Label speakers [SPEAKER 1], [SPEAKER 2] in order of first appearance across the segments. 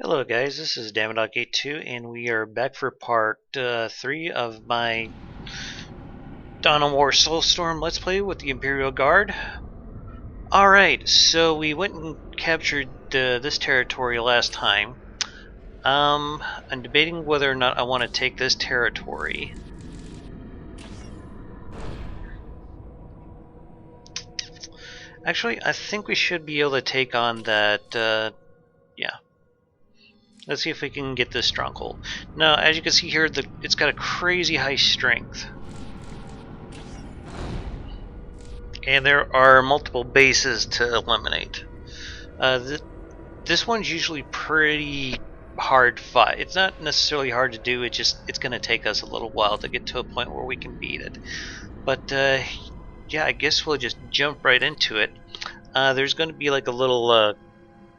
[SPEAKER 1] Hello guys, this is Damodog82 and we are back for part 3 of my Dawn of War Soulstorm Let's Play with the Imperial Guard. Alright, so we went and captured this territory last time. I'm debating whether or not I want to take this territory. Actually, I think we should be able to take on that, yeah. Let's see if we can get this stronghold. Now, as you can see here, it's got a crazy high strength. And there are multiple bases to eliminate. This one's usually pretty hard fight. It's not necessarily hard to do, it's going to take us a little while to get to a point where we can beat it. But yeah, I guess we'll just jump right into it. There's going to be like a little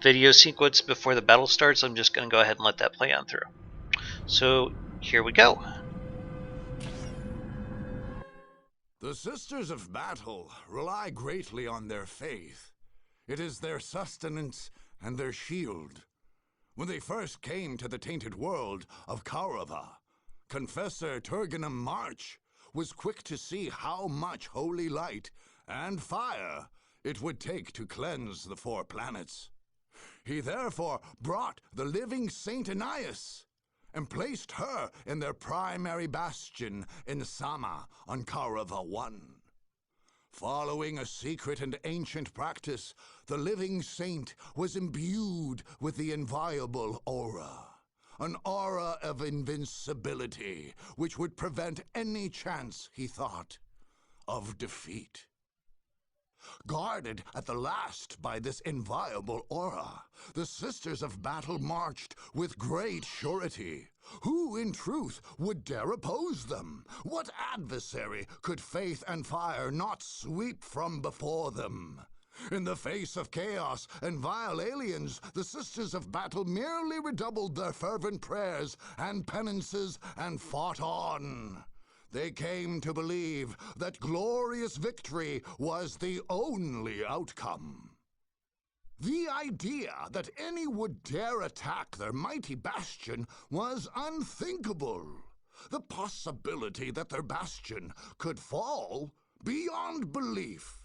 [SPEAKER 1] video sequence before the battle starts. I'm just going to go ahead and let that play on through. So here we go.
[SPEAKER 2] The Sisters of Battle rely greatly on their faith. It is their sustenance and their shield. When they first came to the tainted world of Kaurava, Confessor Turganum March was quick to see how much holy light and fire it would take to cleanse the 4 planets. He therefore brought the living Saint Anais and placed her in their primary bastion in Sama on Kaurava 1. Following a secret and ancient practice, the living saint was imbued with the inviolable aura, an aura of invincibility which would prevent any chance, he thought, of defeat. Guarded at the last by this inviolable aura, the Sisters of Battle marched with great surety. Who, in truth, would dare oppose them? What adversary could faith and fire not sweep from before them? In the face of chaos and vile aliens, the Sisters of Battle merely redoubled their fervent prayers and penances and fought on. They came to believe that glorious victory was the only outcome. The idea that any would dare attack their mighty bastion was unthinkable. The possibility that their bastion could fall beyond belief.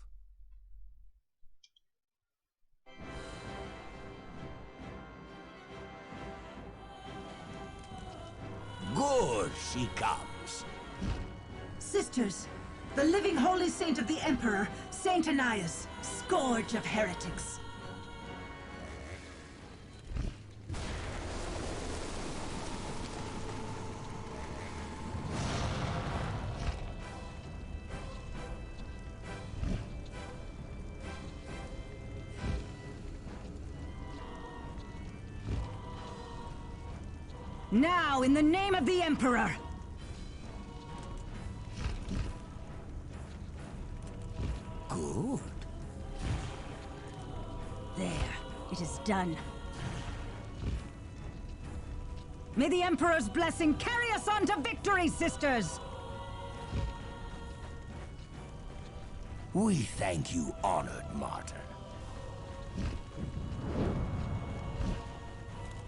[SPEAKER 3] Good, she comes.
[SPEAKER 4] Sisters, the living holy saint of the Emperor, Saint Anais, scourge of heretics. Now, in the name of the Emperor!
[SPEAKER 3] Good.
[SPEAKER 4] There, it is done. May the Emperor's blessing carry us on to victory, sisters!
[SPEAKER 3] We thank you, honored martyr.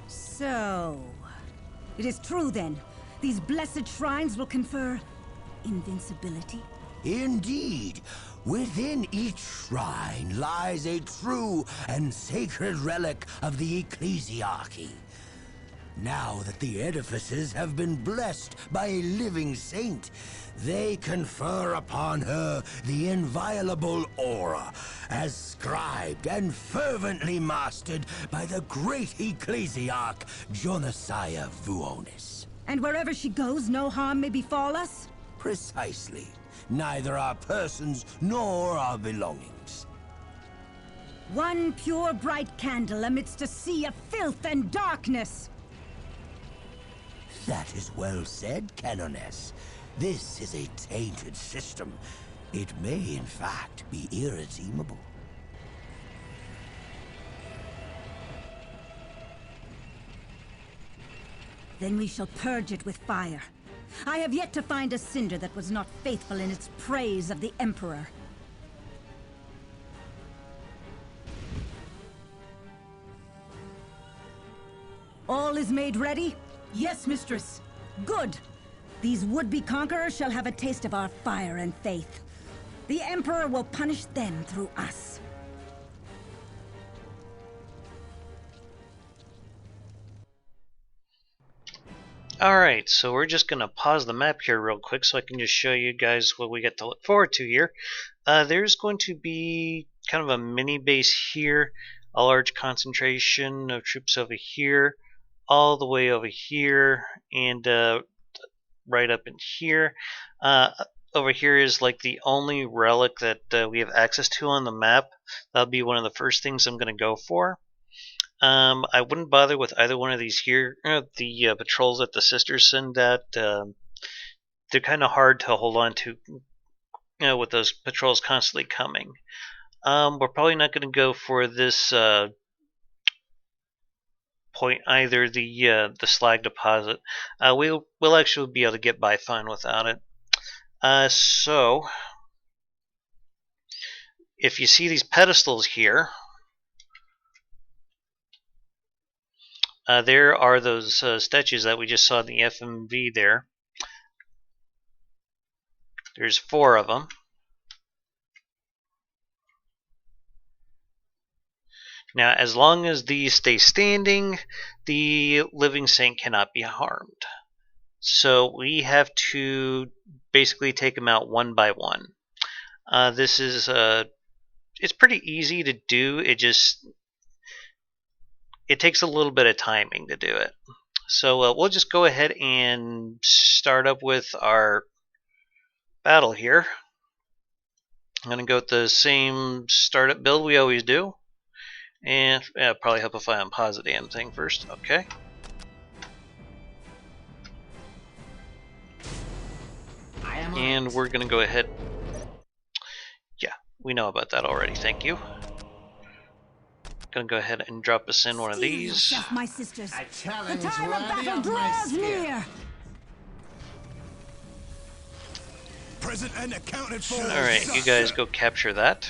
[SPEAKER 4] So... it is true, then. These blessed shrines will confer invincibility?
[SPEAKER 3] Indeed. Within each shrine lies a true and sacred relic of the ecclesiarchy. Now that the edifices have been blessed by a living saint, they confer upon her the inviolable aura, as scribed and fervently mastered by the great ecclesiarch Jonasiah Vuonis.
[SPEAKER 4] And wherever she goes, no harm may befall us?
[SPEAKER 3] Precisely. Neither our persons nor our belongings.
[SPEAKER 4] One pure bright candle amidst a sea of filth and darkness!
[SPEAKER 3] That is well said, Canoness. This is a tainted system. It may, in fact, be irredeemable.
[SPEAKER 4] Then we shall purge it with fire. I have yet to find a cinder that was not faithful in its praise of the Emperor. All is made ready? Yes, mistress. Good. These would-be conquerors shall have a taste of our fire and faith. The Emperor will punish them through us.
[SPEAKER 1] Alright, so we're just going to pause the map here real quick so I can just show you guys what we get to look forward to here. There's going to be kind of a mini base here, a large concentration of troops over here, all the way over here, and right up in here. Over here is like the only relic that we have access to on the map. That'll be one of the first things I'm going to go for. I wouldn't bother with either one of these here. The patrols that the sisters send out, they're kind of hard to hold on to, with those patrols constantly coming. We're probably not going to go for this point either, the slag deposit. We'll actually be able to get by fine without it. So, if you see these pedestals here, there are those statues that we just saw in the FMV there. There's 4 of them. Now, as long as these stay standing, the living saint cannot be harmed. So we have to basically take them out one by one. This is it's pretty easy to do. It takes a little bit of timing to do it. So we'll just go ahead and start up with our battle here. I'm going to go with the same startup build we always do. And probably help if I unpause the damn thing first. Okay. And we're going to go ahead. Yeah, we know about that already. Thank you. Gonna go ahead and drop us in one of these.
[SPEAKER 4] Yourself, my sisters.
[SPEAKER 3] The time of
[SPEAKER 4] battle draws near.
[SPEAKER 2] Present and accounted for.
[SPEAKER 1] Alright, you guys go capture that.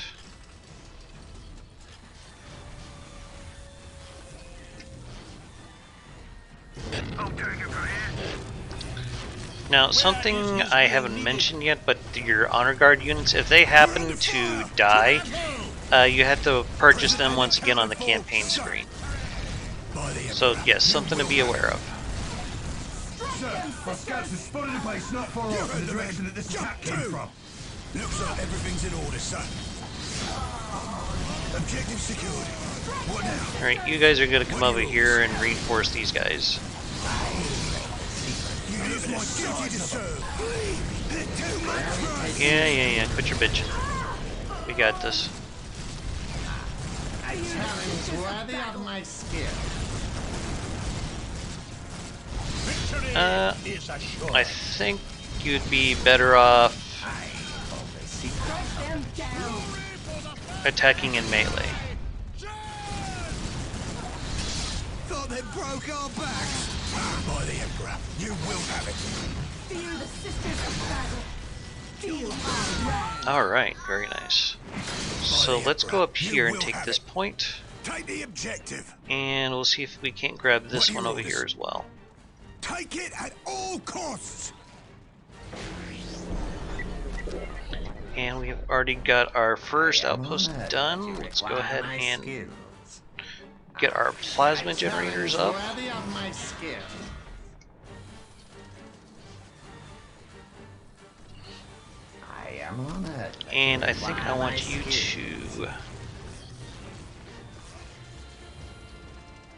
[SPEAKER 1] Now, something I haven't mentioned yet, but your honor guard units, if they happen to die, you have to purchase them once again on the campaign screen. So, yes, something to be aware of.
[SPEAKER 5] Sir, our scouts have spotted a place not far off in the direction that this attack came from.
[SPEAKER 2] Looks like everything's in order, son. Objective secured. What now?
[SPEAKER 1] Alright, you guys are going to come over here and reinforce these guys.
[SPEAKER 2] It is my duty to serve. Too much.
[SPEAKER 1] Yeah, quit your bitching. We got this.
[SPEAKER 3] A challenge worthy of my skill.
[SPEAKER 1] I think you'd be better off attacking in melee.
[SPEAKER 2] Thought they broke our backs. By the Emperor, you will have it.
[SPEAKER 4] Fear the sisters of battle. Feel our wrath.
[SPEAKER 1] Alright, very nice. So let's go up here and take this point,
[SPEAKER 2] Take the objective.
[SPEAKER 1] and we'll see if we can't grab this one over here as well.
[SPEAKER 2] Take it at all costs.
[SPEAKER 1] And we have already got our first outpost done. Let's go ahead and get our plasma generators up.
[SPEAKER 3] Worthy of my skill. I am honored.
[SPEAKER 1] And I think I want you to...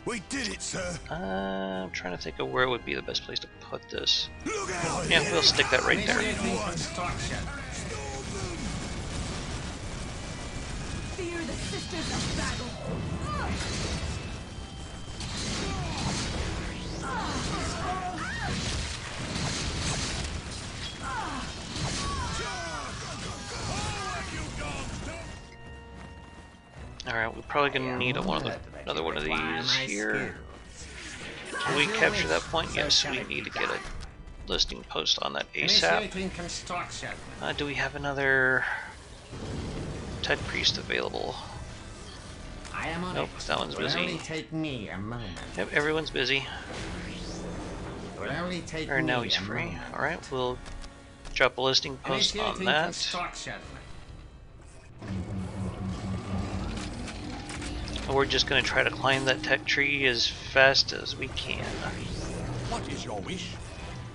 [SPEAKER 2] We did it, sir.
[SPEAKER 1] I'm trying to think of where would be the best place to put this.
[SPEAKER 2] Look out.
[SPEAKER 1] Yeah, we'll stick that right there.
[SPEAKER 3] Initiating construction.
[SPEAKER 4] Fear the sisters of battle.
[SPEAKER 1] Alright, we're probably going to need another one of these here. Can we capture that point? Yes, we need to get a listing post on that ASAP.
[SPEAKER 3] Initiating construction.
[SPEAKER 1] Do we have another Tech Priest available?
[SPEAKER 6] I am on
[SPEAKER 1] Nope,
[SPEAKER 6] it.
[SPEAKER 1] that one's
[SPEAKER 6] It will only
[SPEAKER 1] busy.
[SPEAKER 6] take me a moment.
[SPEAKER 1] Yep, everyone's busy.
[SPEAKER 6] It will only take
[SPEAKER 1] Or
[SPEAKER 6] me
[SPEAKER 1] now he's
[SPEAKER 6] a
[SPEAKER 1] free.
[SPEAKER 6] moment.
[SPEAKER 1] Alright, we'll drop a listing post on
[SPEAKER 6] Initiating
[SPEAKER 1] that.
[SPEAKER 6] construction.
[SPEAKER 1] We're just going to try to climb that tech tree as fast as we can.
[SPEAKER 7] What is your wish?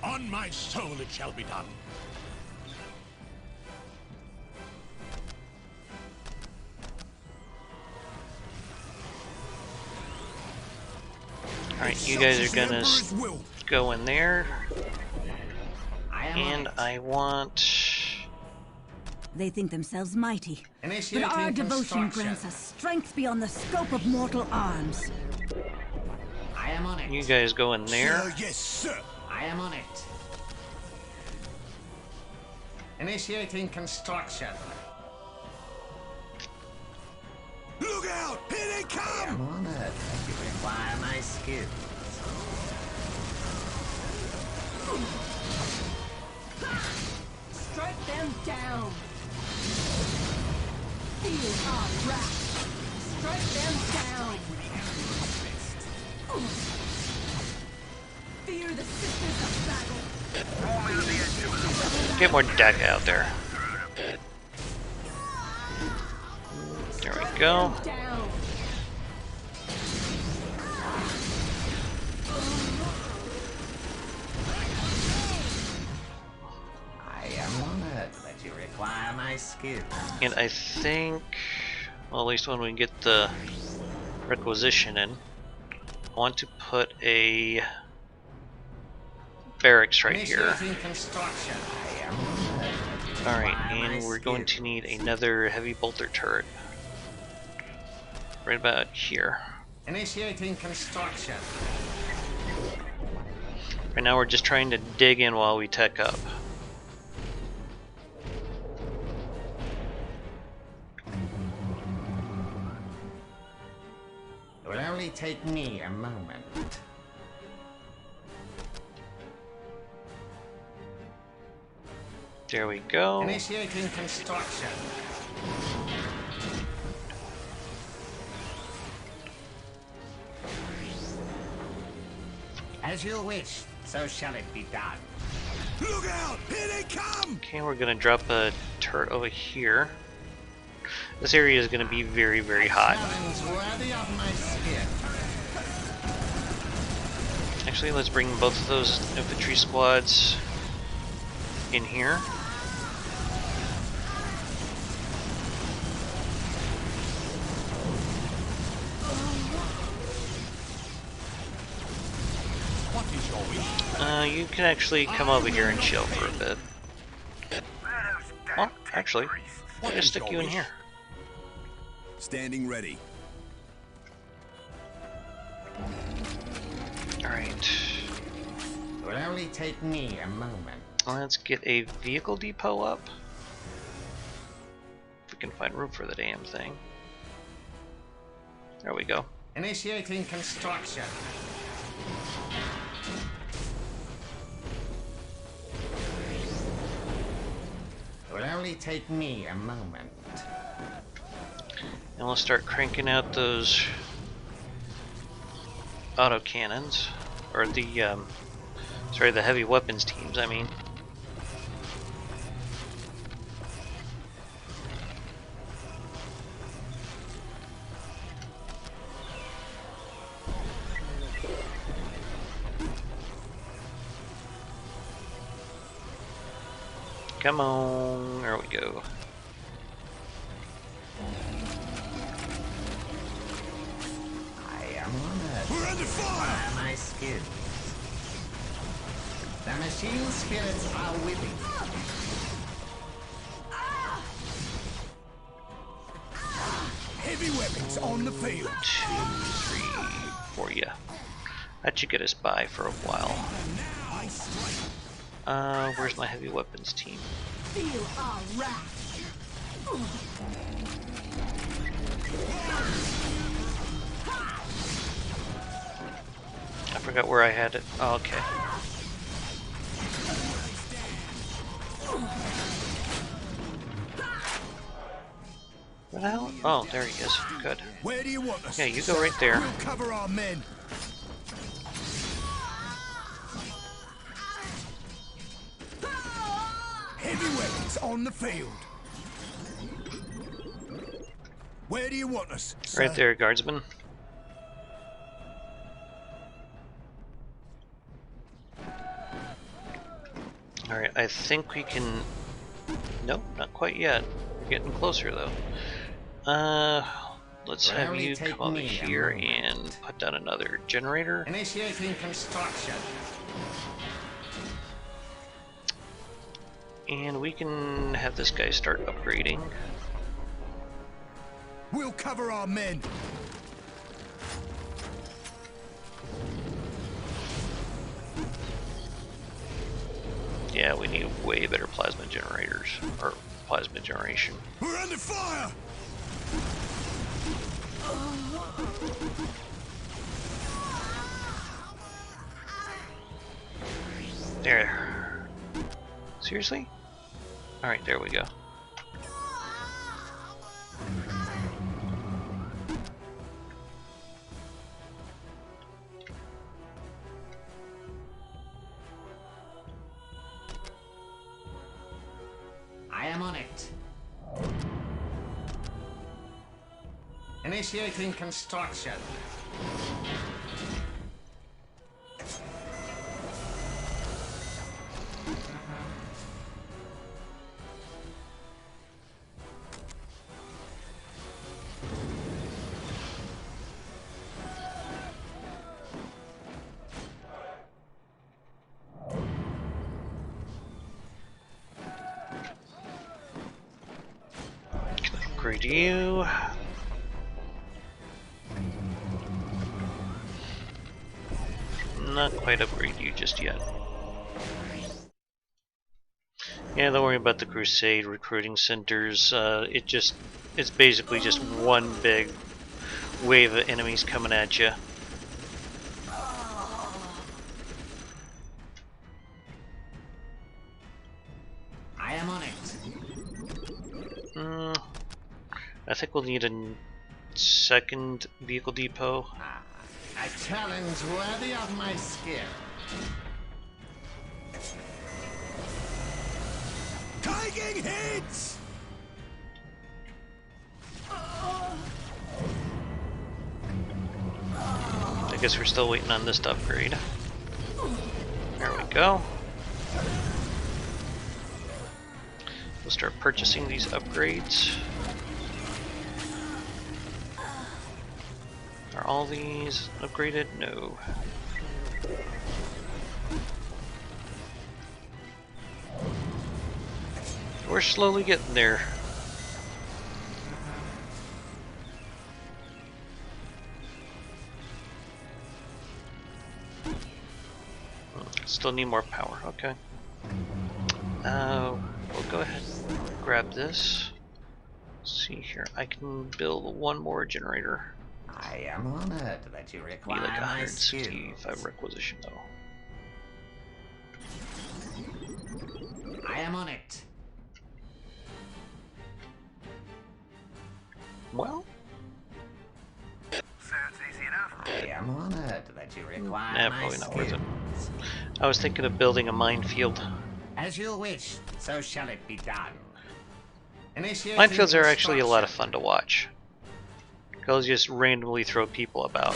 [SPEAKER 7] On my soul it shall be done.
[SPEAKER 1] Alright, you guys are gonna go in there.
[SPEAKER 6] I am
[SPEAKER 1] And
[SPEAKER 6] on it.
[SPEAKER 1] I want...
[SPEAKER 4] They think themselves mighty, but
[SPEAKER 6] Initiating
[SPEAKER 4] our devotion
[SPEAKER 6] construction.
[SPEAKER 4] grants us strength beyond the scope of mortal arms.
[SPEAKER 6] I am on it.
[SPEAKER 1] You guys go in there.
[SPEAKER 7] Yes, sir.
[SPEAKER 6] I am on it. Initiating construction.
[SPEAKER 7] Look out! Here they
[SPEAKER 6] I
[SPEAKER 7] come!
[SPEAKER 6] am on it. You require my skill.
[SPEAKER 8] Strike them down! Feel our wrath! Strike them down! Fear the sisters of battle!
[SPEAKER 1] Get more deck out there. There we go.
[SPEAKER 8] Down!
[SPEAKER 6] I am on it, but you require my skill.
[SPEAKER 1] And I think... Well, at least when we get the requisition in, I want to put a barracks right here.
[SPEAKER 6] Initiating construction. I am on it, but you
[SPEAKER 1] Alright,
[SPEAKER 6] require my
[SPEAKER 1] and we're going to
[SPEAKER 6] skill.
[SPEAKER 1] need another heavy bolter turret. Right about here.
[SPEAKER 6] Initiating construction.
[SPEAKER 1] Right now we're just trying to dig in while we tech up.
[SPEAKER 6] It will only take me a moment.
[SPEAKER 1] There we go.
[SPEAKER 6] Initiating construction. As you wish, so shall it be done.
[SPEAKER 7] Look out! Here they come!
[SPEAKER 1] Okay, we're gonna drop a turret over here. This area is gonna be very, very hot.
[SPEAKER 6] Challenge worthy of my skill.
[SPEAKER 1] Actually, let's bring both of those infantry squads in here.
[SPEAKER 7] What is your wish?
[SPEAKER 1] You can actually come over here and chill for a bit. Well, actually, I'll just stick you in here.
[SPEAKER 7] Standing ready.
[SPEAKER 1] Alright,
[SPEAKER 6] It will only take me a moment.
[SPEAKER 1] let's get a vehicle depot up. If we can find room for the damn thing. There we go.
[SPEAKER 6] Initiating construction. It will only take me a moment.
[SPEAKER 1] And we'll start cranking out those autocannons, or the the heavy weapons teams, I mean. Come on, there we go.
[SPEAKER 6] I am on it.
[SPEAKER 7] We're under fire!
[SPEAKER 6] By my skills. The machine spirits are willing.
[SPEAKER 7] Heavy weapons on the field.
[SPEAKER 1] 2, 3 for you. That should get us by for a while. Where's my heavy weapons team?
[SPEAKER 8] Feel our wrath!
[SPEAKER 1] I forgot where I had it. Oh, okay. Where the hell? Oh, there he is. Good.
[SPEAKER 2] Where do you want us?
[SPEAKER 1] Yeah, you go right there.
[SPEAKER 2] We'll cover our men. Heavyweights on the field. Where do you want us, sir?
[SPEAKER 1] Right there, guardsman. Alright, I think we can... Nope, not quite yet. We're getting closer, though. Let's have you come over here and put down another generator.
[SPEAKER 6] Initiating construction.
[SPEAKER 1] And we can have this guy start upgrading.
[SPEAKER 2] We'll cover our men.
[SPEAKER 1] Yeah, we need way better plasma generators, or plasma generation.
[SPEAKER 2] We're under fire!
[SPEAKER 1] There. Seriously? Alright, there we go.
[SPEAKER 6] I am on it. Initiating construction.
[SPEAKER 1] Upgrade you. Not quite upgrade you just yet. Yeah, don't worry about the Crusade recruiting centers. It's basically just one big wave of enemies coming at you.
[SPEAKER 6] I am on it.
[SPEAKER 1] I think we'll need a second vehicle depot.
[SPEAKER 6] A challenge worthy of my skill.
[SPEAKER 2] Taking hits!
[SPEAKER 1] I guess we're still waiting on this to upgrade. There we go. We'll start purchasing these upgrades. Are all these upgraded? No. We're slowly getting there. Still need more power. Okay. We'll go ahead and grab this. Let's see here. I can build one more generator.
[SPEAKER 6] I am honored that you
[SPEAKER 1] Be
[SPEAKER 6] require
[SPEAKER 1] like
[SPEAKER 6] my skills.
[SPEAKER 1] 165 requisition though.
[SPEAKER 6] I am on it.
[SPEAKER 1] Well,
[SPEAKER 5] Sounds easy enough.
[SPEAKER 6] I am honored that you require
[SPEAKER 1] nah,
[SPEAKER 6] my
[SPEAKER 1] probably not
[SPEAKER 6] skills.
[SPEAKER 1] worth it. I was thinking of building a minefield.
[SPEAKER 6] As you wish, so shall it be done. Initiating
[SPEAKER 1] Minefields are actually a lot of
[SPEAKER 6] construction.
[SPEAKER 1] fun to watch. They'll just randomly throw people about.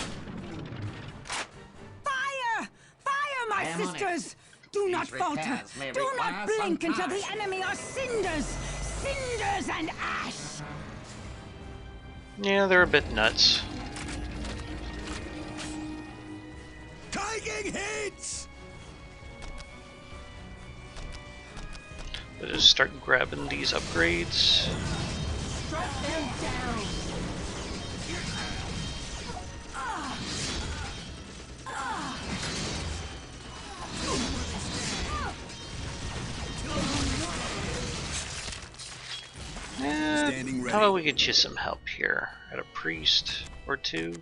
[SPEAKER 4] Fire! Fire, my
[SPEAKER 6] I am on it.
[SPEAKER 4] sisters! Do not
[SPEAKER 6] These
[SPEAKER 4] falter!
[SPEAKER 6] repairs may
[SPEAKER 4] Do
[SPEAKER 6] require
[SPEAKER 4] not
[SPEAKER 6] some
[SPEAKER 4] blink until the
[SPEAKER 6] time.
[SPEAKER 4] enemy are cinders! Cinders and ash!
[SPEAKER 1] Yeah, they're a bit nuts.
[SPEAKER 2] Taking hits!
[SPEAKER 1] But just start grabbing these upgrades.
[SPEAKER 8] Strike them down.
[SPEAKER 2] Standing ready.
[SPEAKER 1] How about we get you some help here? At a priest or two?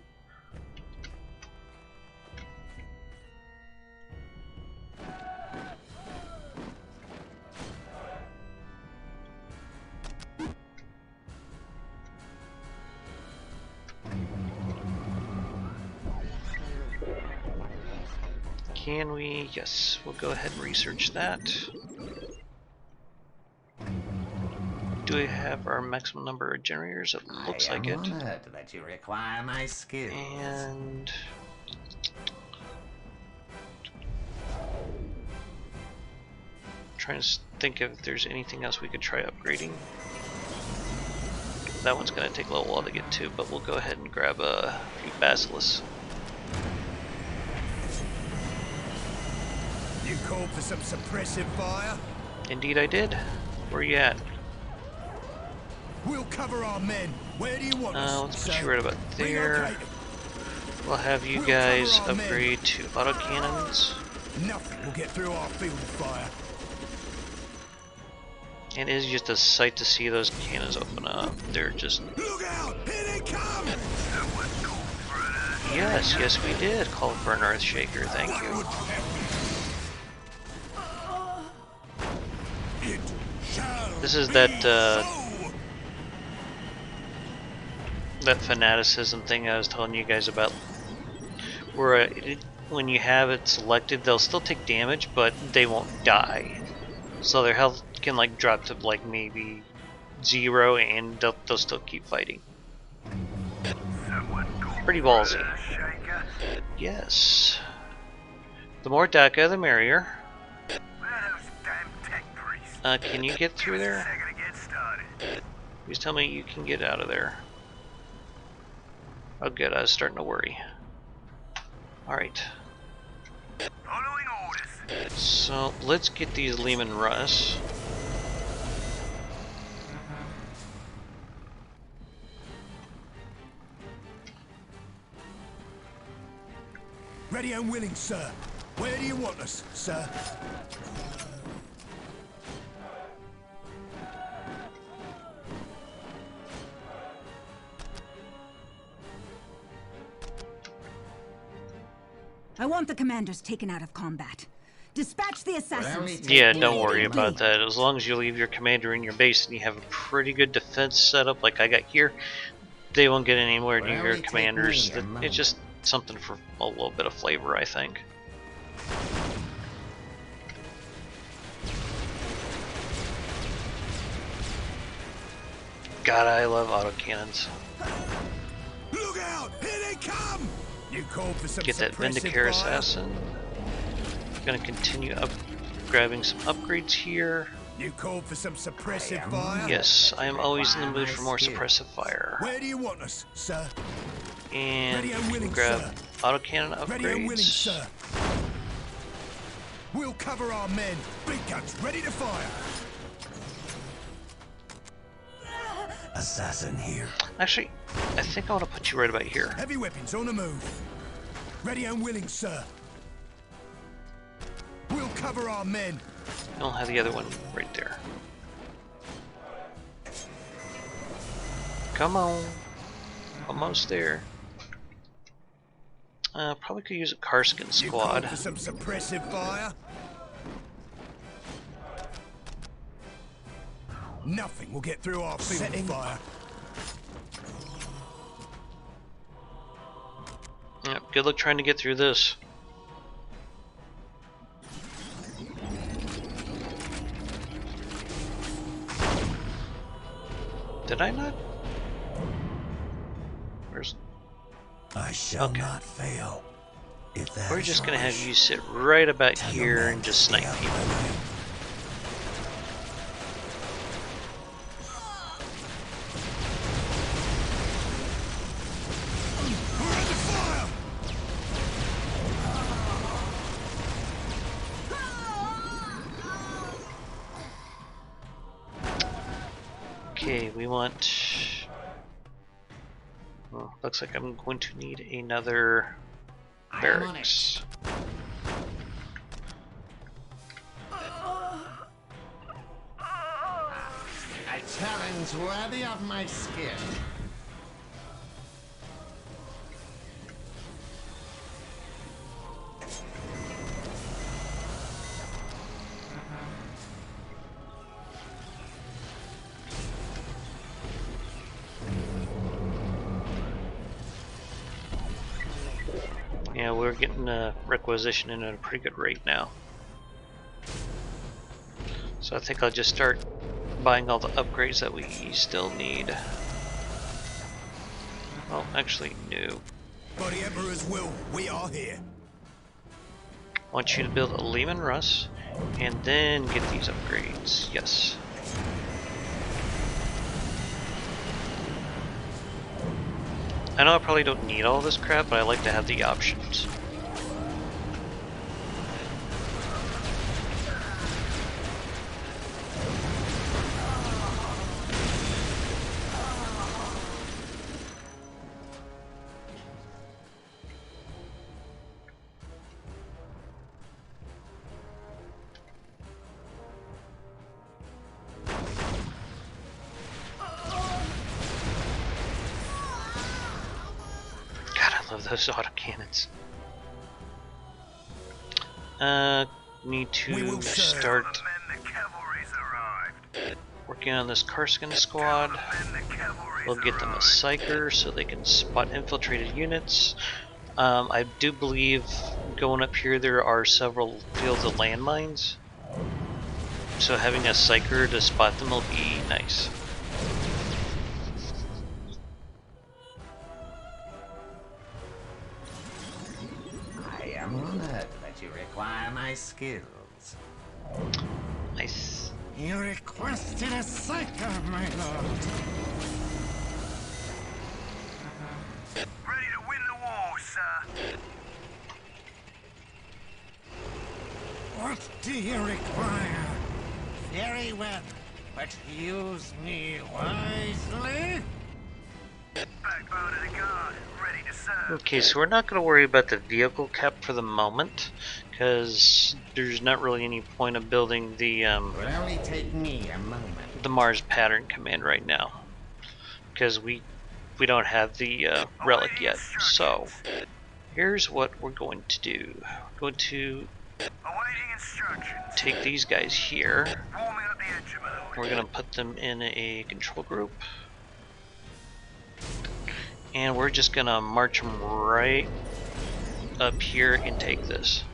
[SPEAKER 1] Can we? Yes, we'll go ahead and research that. Do we have our maximum number of generators? It looks like it.
[SPEAKER 6] Honored that you require my skills.
[SPEAKER 1] And trying to think if there's anything else we could try upgrading. That one's going to take a little while to get to, but we'll go ahead and grab a few basilisks.
[SPEAKER 5] You called for some suppressive fire?
[SPEAKER 1] Indeed I did. Where you at?
[SPEAKER 5] We'll cover our men. Where do you want us?
[SPEAKER 1] Let's put you right about there. We'll have you guys upgrade to autocannons.
[SPEAKER 5] Nothing will get through our field of fire.
[SPEAKER 1] It is just a sight to see those cannons open up. They're just...
[SPEAKER 5] Look out! Here they come!
[SPEAKER 1] Yes, yes we did call for an Earthshaker, thank you. This is that that fanaticism thing I was telling you guys about, where when you have it selected, they'll still take damage, but they won't die. So their health can like drop to like maybe 0, and they'll still keep fighting. Pretty ballsy. Yes. The more DECA, the merrier. Can you get through there? Please tell me you can get out of there. Oh good, I was starting to worry. Alright. So, let's get these Lehman Russ.
[SPEAKER 5] Ready and willing, sir. Where do you want us, sir?
[SPEAKER 4] I want the commanders taken out of combat. Dispatch the assassins.
[SPEAKER 1] Yeah, don't worry about that. As long as you leave your commander in your base and you have a pretty good defense setup like I got here, they won't get anywhere near your commanders. It's just something for a little bit of flavor, I think. God, I love autocannons.
[SPEAKER 5] Look out! Here they come! You called for some
[SPEAKER 1] Get that Vindicare assassin. Gonna continue grabbing some upgrades here.
[SPEAKER 5] You called for some suppressive fire?
[SPEAKER 1] Yes, I am always in the mood for more suppressive fire.
[SPEAKER 5] Where do you want us, sir?
[SPEAKER 1] And grab autocannon upgrades.
[SPEAKER 5] Ready and willing, sir. We'll cover our men. Big guns ready to fire.
[SPEAKER 3] Assassin here.
[SPEAKER 1] Actually, I think I want to put you right about here.
[SPEAKER 5] Heavy weapons on the move. Ready and willing, sir. We'll cover our men.
[SPEAKER 1] I'll have the other one right there. Come on. Almost there. Probably could use a Karskin squad.
[SPEAKER 5] For some suppressive fire. Nothing will get through our field of fire.
[SPEAKER 1] Yep, good luck trying to get through this. Did I not? Where's...
[SPEAKER 3] I shall not fail. If that
[SPEAKER 1] We're just gonna have you sit right about here and just snipe people. Okay, we want... Well, looks like I'm going to need another barracks.
[SPEAKER 6] A challenge worthy of my skill.
[SPEAKER 1] Yeah, we're getting requisition in at a pretty good rate now. So I think I'll just start buying all the upgrades that we still need. Well, actually, no.
[SPEAKER 5] By the Emperor's will, we are here.
[SPEAKER 1] I want you to build a Lehman Russ, and then get these upgrades. Yes. I know I probably don't need all this crap, but I like to have the options. Of those autocannons. Need to start working on this Karskin squad. We'll get them a psyker so they can spot infiltrated units. I do believe going up here there are several fields of landmines, so having a psyker to spot them will be nice.
[SPEAKER 6] I'm honored that you require my skills.
[SPEAKER 1] Nice.
[SPEAKER 6] You requested a psyker, my lord.
[SPEAKER 5] Ready to win the war, sir.
[SPEAKER 6] What do you require? Very well, but use me wisely.
[SPEAKER 5] Backbone of the guard, ready to serve.
[SPEAKER 1] Okay, so we're not going to worry about the vehicle cap for the moment, because there's not really any point of building the
[SPEAKER 6] It will only take me a moment.
[SPEAKER 1] the Mars pattern command right now, because we don't have the relic yet. So here's what we're going to do. We're going to
[SPEAKER 5] Awaiting instructions.
[SPEAKER 1] take these guys here.
[SPEAKER 5] Warming up the engine, my lord.
[SPEAKER 1] We're going to put them in a control group. And we're just gonna march them right up here and take this.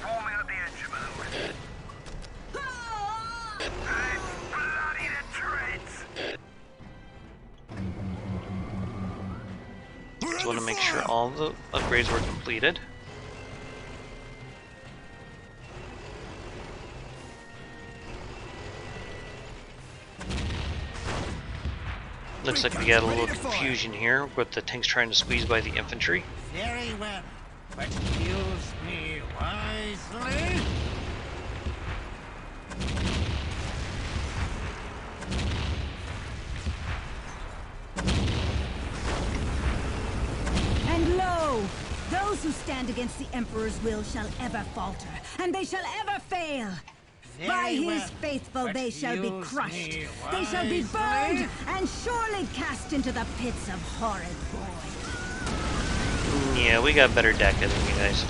[SPEAKER 5] Warming up the engine, my lord. It's bloody the treads.
[SPEAKER 1] Just want to make sure all the upgrades were completed. Looks like we got a little confusion here with the tanks trying to squeeze by the infantry.
[SPEAKER 6] Very well, but use me wisely.
[SPEAKER 4] And lo, those who stand against the Emperor's will shall ever falter, and they shall ever fail. By his faithful they shall be crushed. They shall be burned and surely cast into the pits of horrid void.
[SPEAKER 1] Yeah, we got better deck than you guys.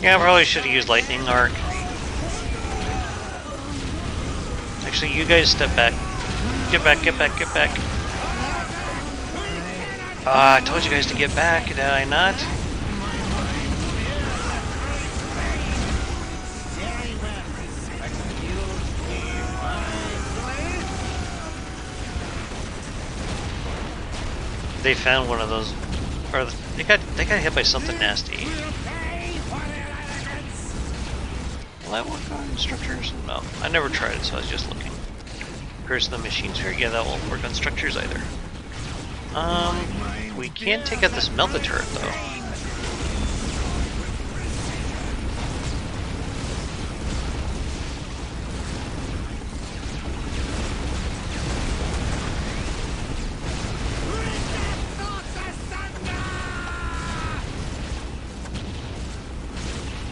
[SPEAKER 1] Yeah, I probably should have used lightning arc. Actually, you guys step back. Get back, get back, get back. I told you guys to get back, did I not? They found one of those, or they got hit by something nasty. Will I work on structures? No, I never tried it, so I was just looking. Curse the machine sphere. Yeah, that won't work on structures either. We can take out this melta turret though.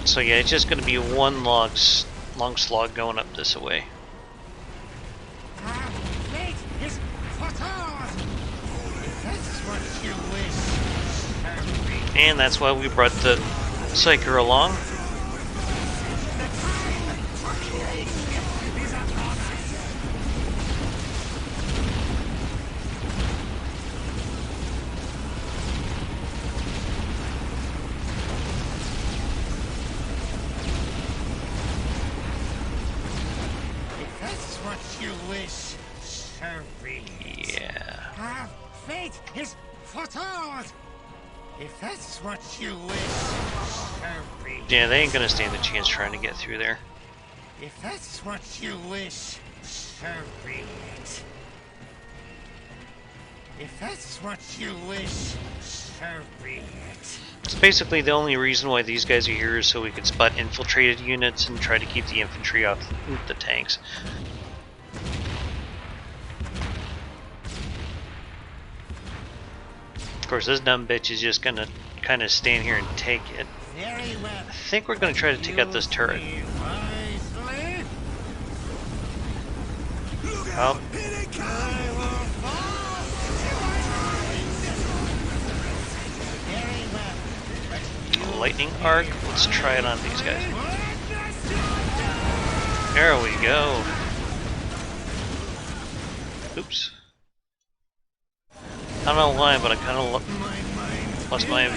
[SPEAKER 1] So yeah, it's just going to be one long slog going up this way. And that's why we brought the Psyker along.
[SPEAKER 6] If that's what you wish, so be it.
[SPEAKER 1] Yeah, they ain't gonna stand a chance trying to get through there.
[SPEAKER 6] If that's what you wish, so be it. If that's what you wish, so be it.
[SPEAKER 1] It's basically the only reason why these guys are here is so we could spot infiltrated units and try to keep the infantry off the tanks. Of course, this dumb bitch is just gonna kind of stand here and take it.
[SPEAKER 6] Very well.
[SPEAKER 1] I think we're gonna try to take out this turret. Oh. Lightning arc. Let's try it on these guys. There we go. Oops. I don't know why, but I kind of lost my...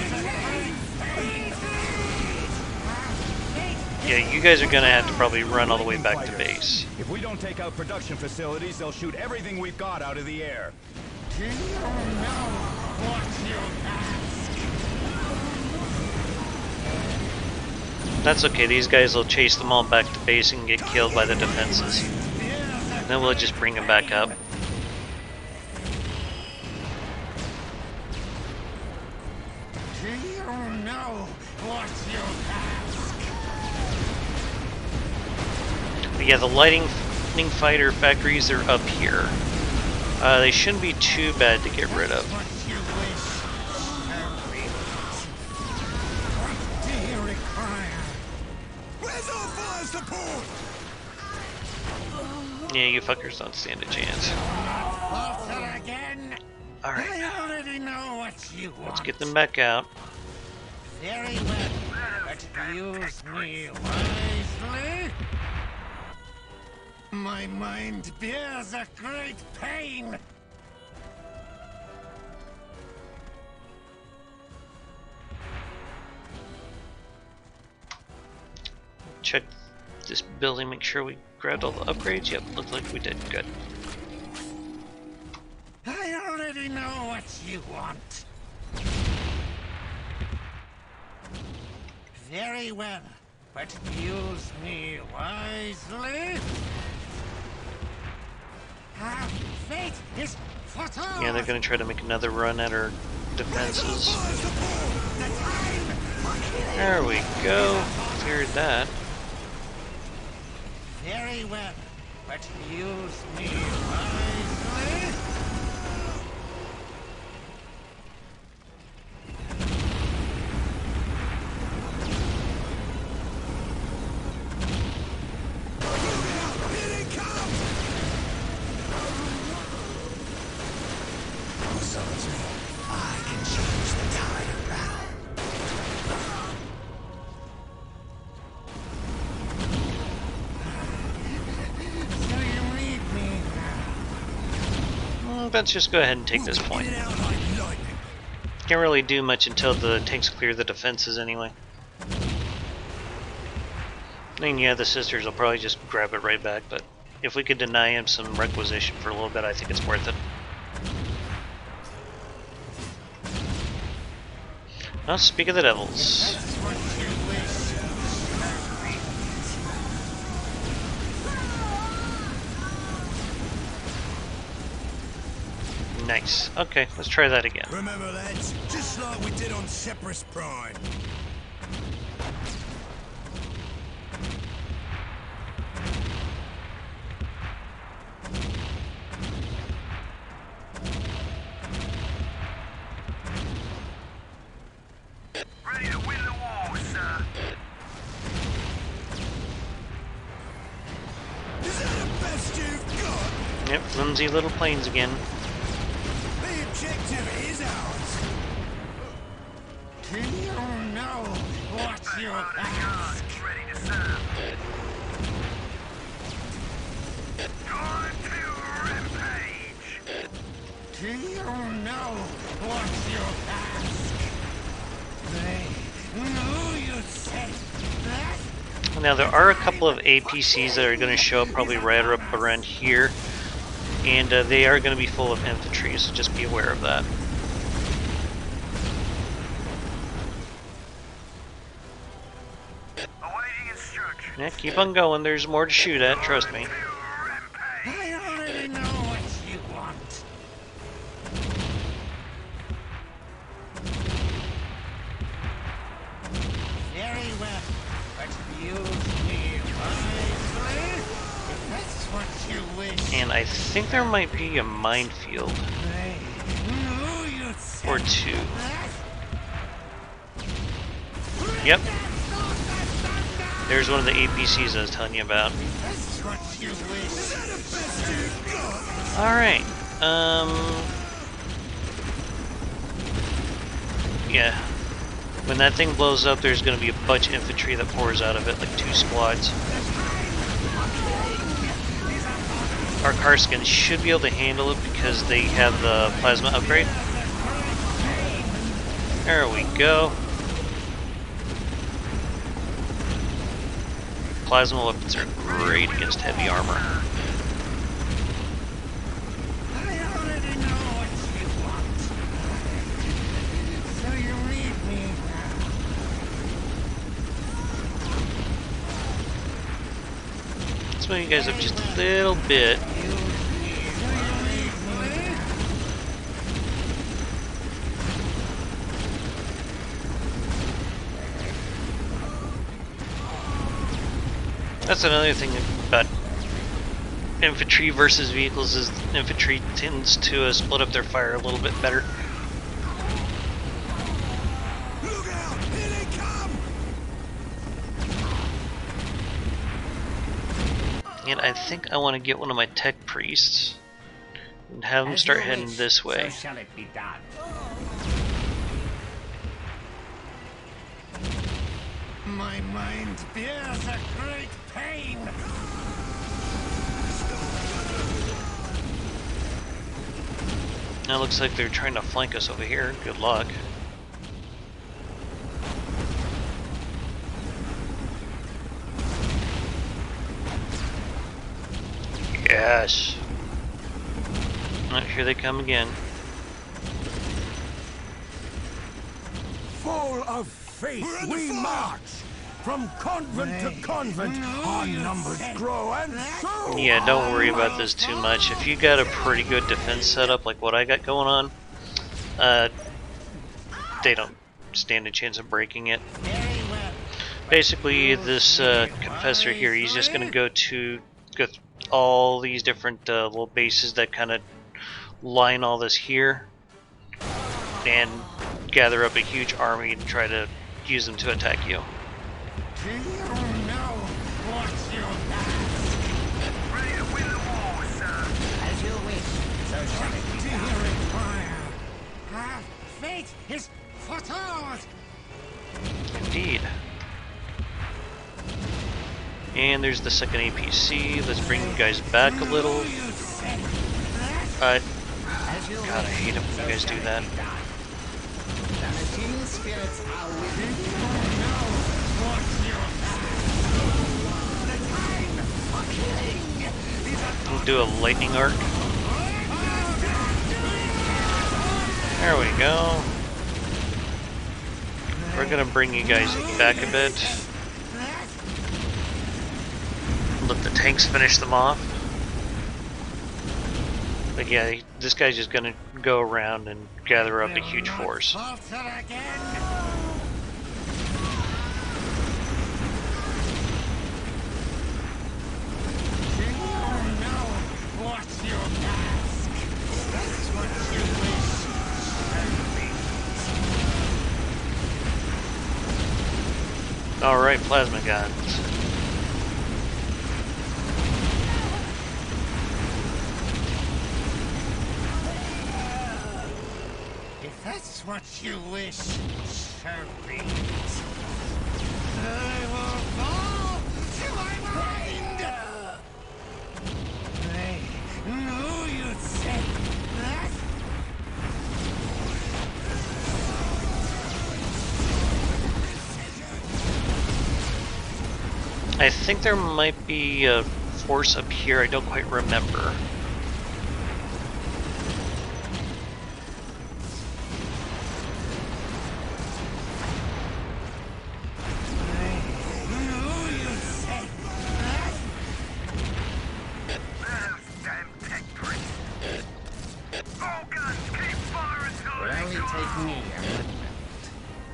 [SPEAKER 1] Yeah, you guys are gonna have to probably run all the way back to base.
[SPEAKER 5] If we don't take out production facilities, they'll shoot everything we've got out of the air.
[SPEAKER 6] Do you know what you ask?
[SPEAKER 1] That's okay, these guys will chase them all back to base and get killed by the defenses. Then we'll just bring them back up.
[SPEAKER 6] Do you know what you ask?
[SPEAKER 1] But yeah, the lightning fighter factories are up here. They shouldn't be too bad to get rid of.
[SPEAKER 6] What you wish, so be it. What do you require?
[SPEAKER 2] Where's our fire support?
[SPEAKER 1] Yeah, you fuckers don't stand a chance.
[SPEAKER 6] Falter again?
[SPEAKER 1] Alright,
[SPEAKER 6] I already know what you want.
[SPEAKER 1] let's get them back out.
[SPEAKER 6] Very well, but use me wisely. My mind bears a great pain.
[SPEAKER 1] Check this building, make sure we grabbed all the upgrades. Yep, looks like we did. Good.
[SPEAKER 6] I already know what you want. Very well, but use me wisely. Our fate is foretold.
[SPEAKER 1] Yeah, they're gonna try to make another run at our defenses. There we go. Cleared that.
[SPEAKER 6] Very well, but use me wisely.
[SPEAKER 3] I can change the tide around.
[SPEAKER 6] So you need me now.
[SPEAKER 1] Let's just go ahead and take this point. Can't really do much until the tanks clear the defenses anyway. And yeah, the sisters will probably just grab it right back, but if we could deny him some requisition for a little bit, I think it's worth it. Now, speak of the devils.
[SPEAKER 6] That's what you wish.
[SPEAKER 1] Nice. Okay, let's try that again.
[SPEAKER 2] Remember, lads, just like we did on Separus Prime.
[SPEAKER 5] Ready to win the war, sir.
[SPEAKER 1] Flimsy little planes again.
[SPEAKER 6] The objective is ours.
[SPEAKER 3] Do you know what you ask?
[SPEAKER 5] Ready to serve. Time to rampage.
[SPEAKER 3] Do you know what you ask? They know you said that?
[SPEAKER 1] Now there are a couple of APCs that are going to show up probably right up around here, and they are going to be full of infantry, so just be aware of that.
[SPEAKER 5] Awaiting instruction.
[SPEAKER 1] Yeah, keep on going. There's more to shoot at. Trust me.
[SPEAKER 3] I already know what you want. Very well, but use me wisely, if that's what you wish.
[SPEAKER 1] And I think there might be a minefield
[SPEAKER 3] They know you said
[SPEAKER 1] or two.
[SPEAKER 3] that.
[SPEAKER 1] Yep. There's one of the APCs I was telling you about.
[SPEAKER 3] That's what you wish.
[SPEAKER 1] Alright. Yeah. When that thing blows up, there's going to be a bunch of infantry that pours out of it, like 2 squads. Our Karskins should be able to handle it because they have the plasma upgrade. There we go. Plasma weapons are great against heavy armor.
[SPEAKER 3] I already know what you want. So you need me now.
[SPEAKER 1] Let's move you guys up just a little bit. That's another thing about infantry versus vehicles is infantry tends to split up their fire a little bit better.
[SPEAKER 6] Look out! Here they come!
[SPEAKER 1] And I think I want to get one of my tech priests and have them start heading this way.
[SPEAKER 3] So shall it be done. My mind bears a great pain.
[SPEAKER 1] Now it looks like they're trying to flank us over here. Good luck. Yes. Oh, here they come again.
[SPEAKER 3] Full of faith, we march. From convent to convent, our numbers grow, and so.
[SPEAKER 1] Yeah, don't worry about this too much. If you got a pretty good defense setup like what I got going on, they don't stand a chance of breaking it. Basically, this confessor here, he's just going to go through all these different little bases that kind of line all this here, and gather up a huge army and try to use them to attack you.
[SPEAKER 3] Do you know what you ask?
[SPEAKER 5] Ready to win the war, sir.
[SPEAKER 3] As you wish, so shall it be. Do you require? Fate is foretold.
[SPEAKER 1] Indeed. And there's the second APC. Let's bring you guys back a little. God, I hate it when you guys do that.
[SPEAKER 3] Spirits are within you.
[SPEAKER 1] We'll do a lightning arc. There we go. We're gonna bring you guys back a bit. Let the tanks finish them off. But yeah, this guy's just gonna go around and gather up a huge force. Alright, plasma guns.
[SPEAKER 6] what you wish, serpent. I will fall to my mind! I knew you'd say that!
[SPEAKER 1] I think there might be a force up here. I don't quite remember.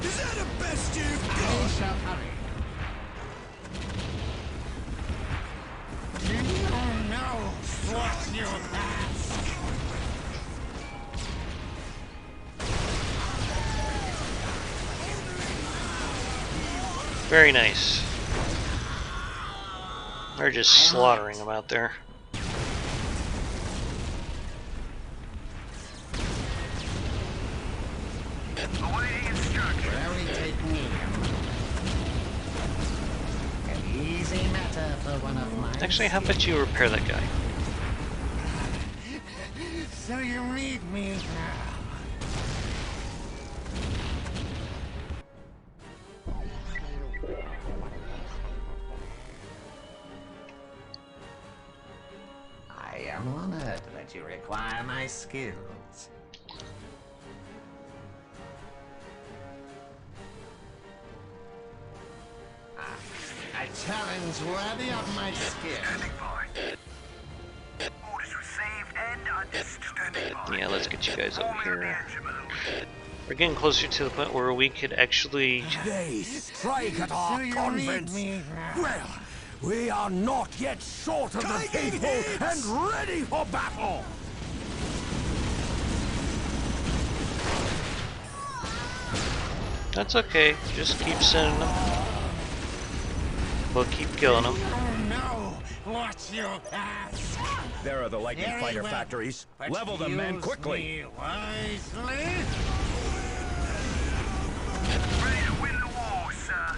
[SPEAKER 6] Is that the best you've got? I shall hurry. Do you know what you ask?
[SPEAKER 1] Very nice. They're just slaughtering them out there.
[SPEAKER 6] Awaiting instruction. Where we take me. An easy matter for one of mine.
[SPEAKER 1] Actually, how about you repair that guy?
[SPEAKER 6] So you need me now. I am honored that you require my skills. A challenge worthy of my skill. Standing by. Orders received and understood.
[SPEAKER 1] Yeah, let's get you guys over here. We're getting closer to the point where we could actually...
[SPEAKER 3] They strike at our convents. Well, we are not yet short of the faithful and ready for battle.
[SPEAKER 1] That's okay. Just keep sending them. We'll keep killing them.
[SPEAKER 6] No, what you ask?
[SPEAKER 9] There are the lightning fighter factories. Level them, men, quickly.
[SPEAKER 6] Wisely. Ready to win the war, sir.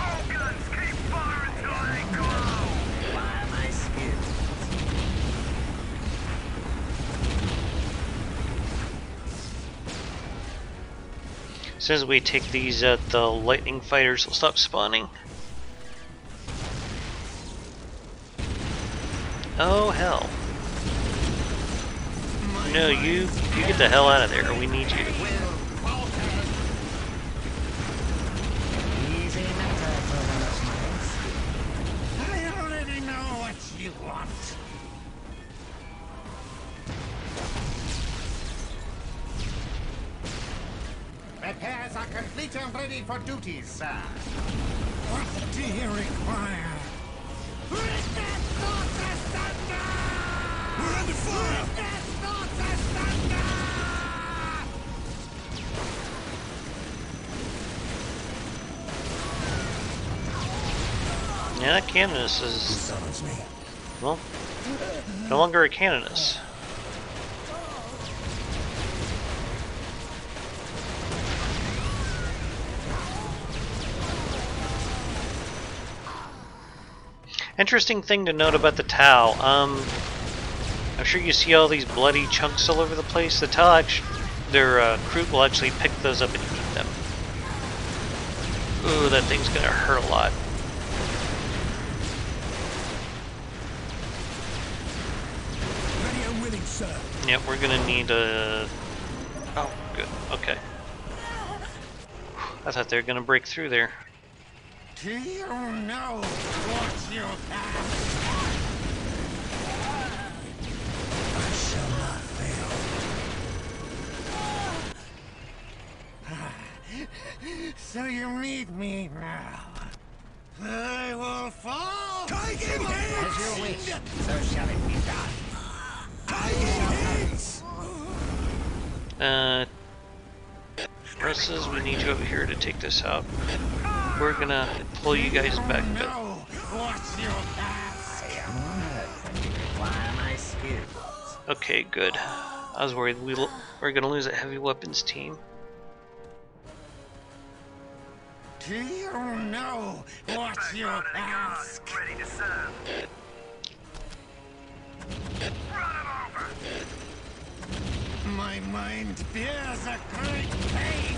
[SPEAKER 6] All guns, keep firing until they glow. Fire my skills.
[SPEAKER 1] As soon as we take these out, the lightning fighters will stop spawning. Oh hell. No, you get the hell out of there. We need you.
[SPEAKER 6] Easy matter for one of mine. I already know what you want. Repairs are complete and ready for duty, sir. What do you require? We're under fire!
[SPEAKER 1] Yeah, that Canonus is...
[SPEAKER 3] Summons me.
[SPEAKER 1] Well, no longer a Canonus. Interesting thing to note about the Tau. I'm sure you see all these bloody chunks all over the place. The Tau, their crew will actually pick those up and eat them. Ooh, that thing's gonna hurt a lot.
[SPEAKER 3] Ready and willing, sir.
[SPEAKER 1] Yep, we're gonna need a... Oh, good. Okay. I thought they were gonna break through there.
[SPEAKER 6] Do you know what you have?
[SPEAKER 3] I shall not fail.
[SPEAKER 6] So you need me now. I will fall. As you wish, so shall it be done.
[SPEAKER 1] Russes, we need you over here to take this out. We're gonna pull you guys back. But... Okay, good. I was worried we're gonna lose a heavy weapons team.
[SPEAKER 3] Do you know what you ask?
[SPEAKER 6] Ready to serve. Run him over.
[SPEAKER 3] My mind bears a great pain.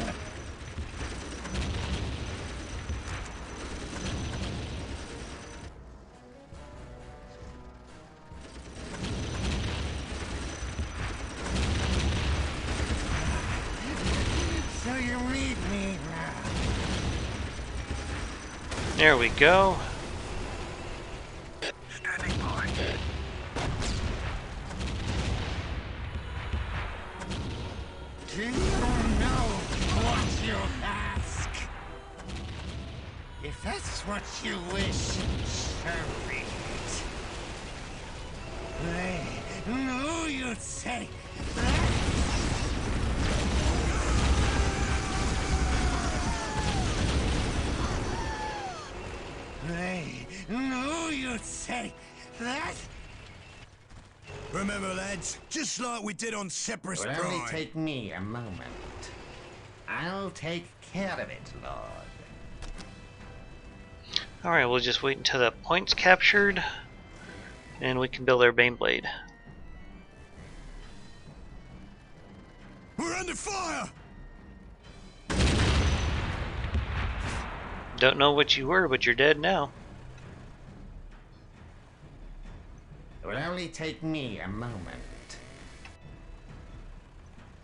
[SPEAKER 3] So you need me now.
[SPEAKER 1] There we go.
[SPEAKER 6] Standing by.
[SPEAKER 3] Do you know what you ask? If that's what you wish, so be it. I knew you'd say that. I knew you'd say that.
[SPEAKER 9] Remember, lads, just like we did on Separate
[SPEAKER 3] It will only
[SPEAKER 9] Prime.
[SPEAKER 3] take me a moment. I'll take care of it, Lord.
[SPEAKER 1] Alright, we'll just wait until that point's captured, and we can build our Baneblade.
[SPEAKER 9] We're under fire!
[SPEAKER 1] Don't know what you were, but you're dead now.
[SPEAKER 3] It will only take me a moment.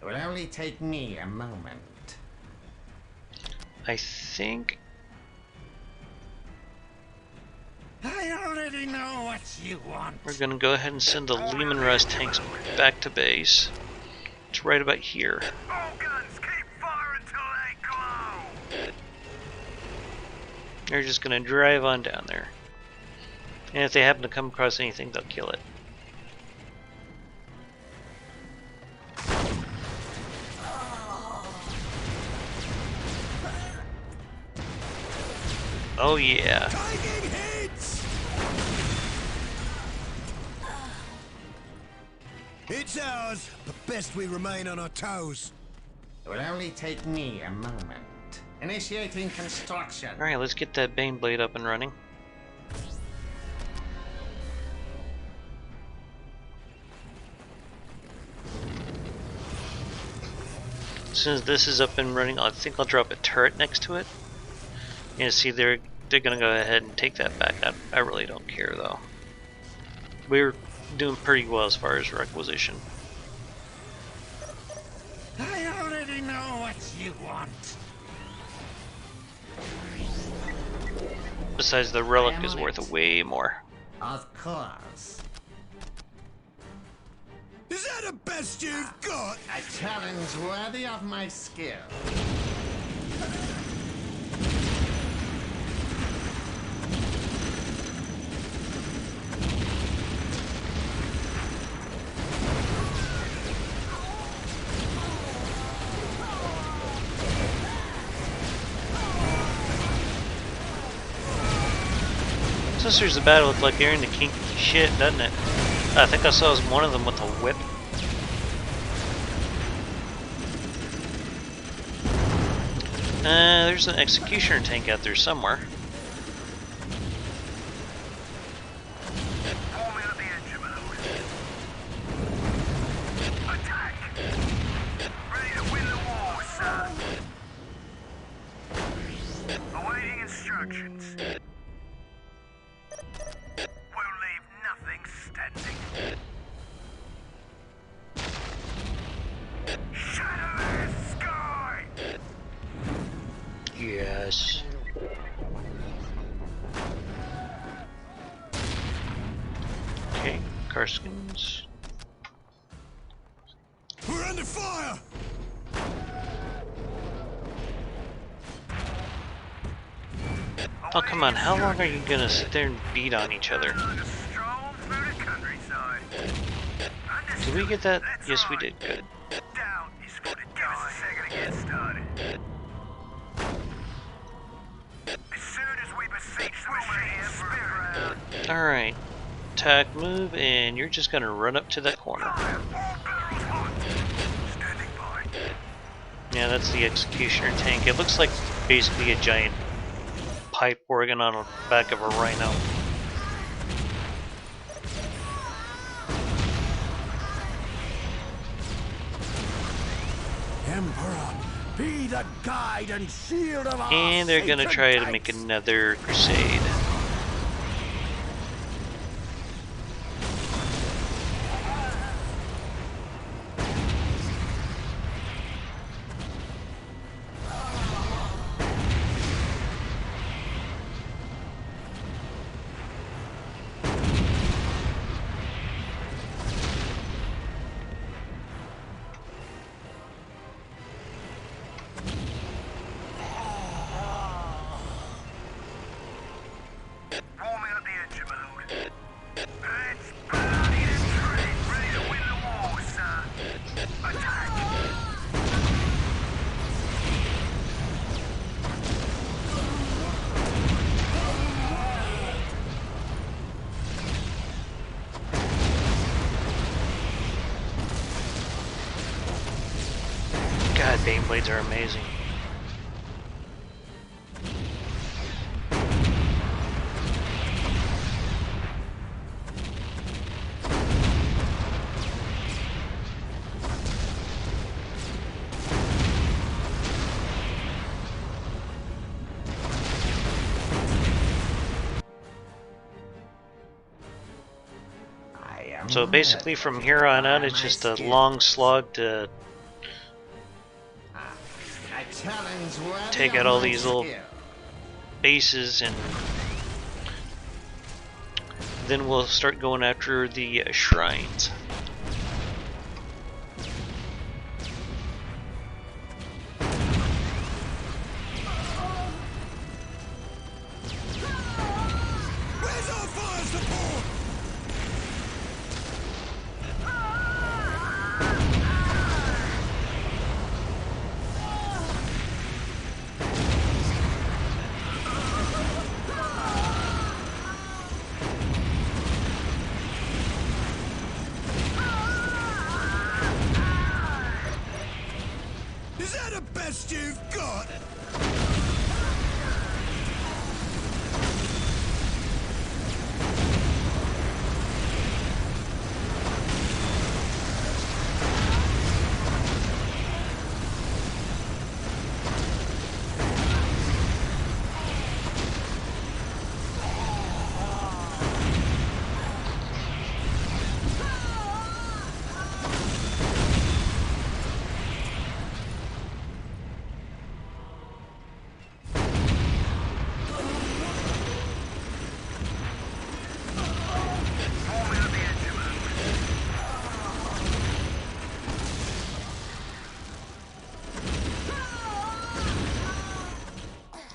[SPEAKER 3] It will only take me a moment.
[SPEAKER 1] I think...
[SPEAKER 3] I already know what you want.
[SPEAKER 1] we're gonna go ahead and send the Lehman Russ tanks back to base. It's right about here.
[SPEAKER 6] All guns, keep firing till they glow.
[SPEAKER 1] They're just gonna drive on down there. And if they happen to come across anything, they'll kill it. Oh yeah.
[SPEAKER 9] Taking hits! It's ours, but best we remain on our toes.
[SPEAKER 3] It will only take me a moment. Initiating construction.
[SPEAKER 1] Alright, let's get that Baneblade up and running. As soon as this is up and running, I think I'll drop a turret next to it. And see, they're gonna go ahead and take that back. I really don't care though. We're doing pretty well as far as requisition.
[SPEAKER 3] I already know what you want.
[SPEAKER 1] Besides, the relic is worth way more.
[SPEAKER 3] Of course.
[SPEAKER 9] Is that the best you've got?
[SPEAKER 3] A challenge worthy of my skill.
[SPEAKER 1] Sisters of Battle look like they're into kinky shit, doesn't it? I think I saw one of them with a whip. There's an executioner tank out there somewhere.
[SPEAKER 6] Forming up the engine mode. Attack! Ready to win the war, sir. Awaiting instructions. We'll leave nothing standing. Shadow the sky!
[SPEAKER 1] Yes. Okay, Karskins.
[SPEAKER 9] We're under fire!
[SPEAKER 1] Oh, come on, how long are you gonna sit there and beat on each other?
[SPEAKER 6] Like a stroll through the countryside.
[SPEAKER 1] Did we get that? Yes, we did. Good.
[SPEAKER 6] Down is for the Give us a second to get started. As soon as we beseech the machine,
[SPEAKER 1] Alright. Attack, move, and you're just gonna run up to that corner.
[SPEAKER 6] Standing by.
[SPEAKER 1] Yeah, that's the executioner tank. It looks like basically a giant pipe organ on the back of a rhino.
[SPEAKER 3] Emperor, be the guide and shield of our
[SPEAKER 1] And they're gonna
[SPEAKER 3] sacred
[SPEAKER 1] try to
[SPEAKER 3] tanks.
[SPEAKER 1] make another crusade.
[SPEAKER 6] Warming up the engine, my lord. Let's bloody the train. Ready to win the war, sir. Attack!
[SPEAKER 1] God, Baneblades are amazing. So basically from here on out it's just a long slog to take out all these little bases, and then we'll start going after the shrines.
[SPEAKER 7] Where's our fire support? Is that the best you've got?
[SPEAKER 6] Warming up the engine, my lord.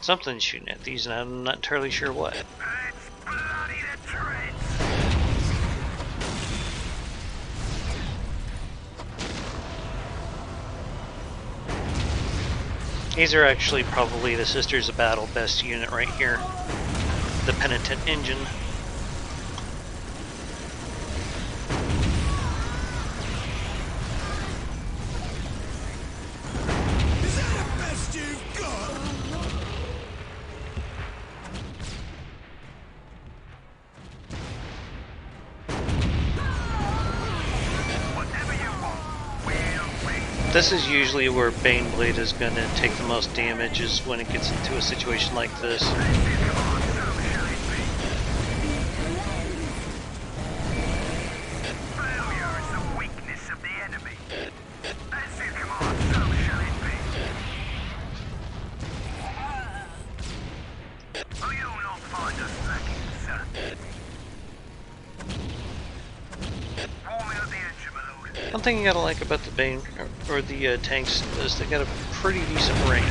[SPEAKER 1] Something's shooting at these and I'm not entirely sure what.
[SPEAKER 6] Let's bloody the train.
[SPEAKER 1] These are actually probably the Sisters of Battle best unit right here. The Penitent Engine.
[SPEAKER 7] Is that the best you've got?
[SPEAKER 6] Whatever you want, we'll wait.
[SPEAKER 1] This is usually where Baneblade is going to take the most damage, is when it gets into a situation like this.
[SPEAKER 6] Failure is the weakness of the enemy. As you command, so shall it be. Will you not find us lacking, sir? Warming up the engine, my lord.
[SPEAKER 1] One thing you gotta like about the Bane or the tanks is they got a pretty decent range.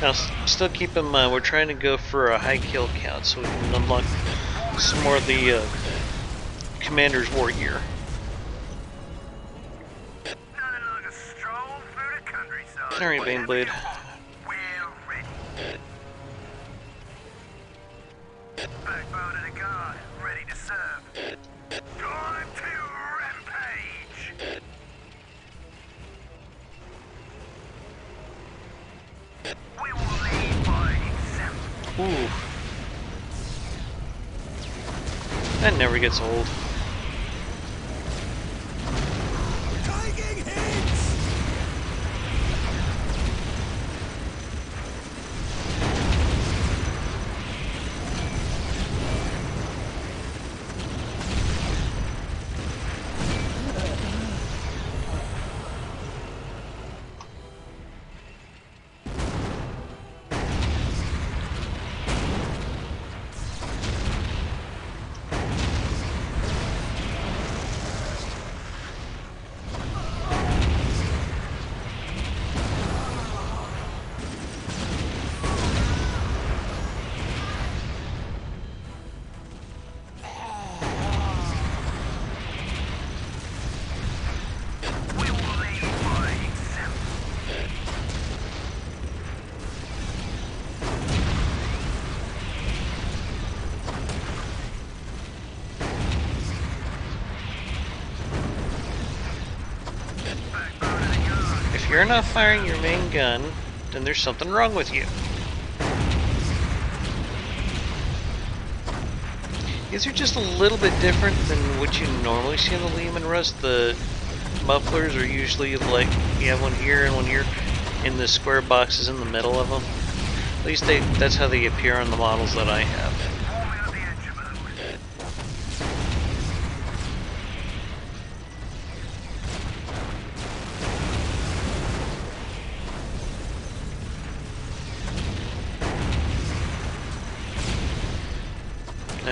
[SPEAKER 1] Now, still keep in mind, we're trying to go for a high kill count so we can unlock some more of the Commander's War Gear.
[SPEAKER 6] Nothing like a stroll through the countryside.
[SPEAKER 1] Alright, Baneblade.
[SPEAKER 6] We're ready. Backbone of the guard, ready to serve.
[SPEAKER 1] That never gets old.
[SPEAKER 3] Taking hits!
[SPEAKER 1] If you're not firing your main gun, then there's something wrong with you. These are just a little bit different than what you normally see in the Lehman Russ. The mufflers are usually like, you have one here and one here, in the square boxes in the middle of them. At least that's how they appear on the models that I have.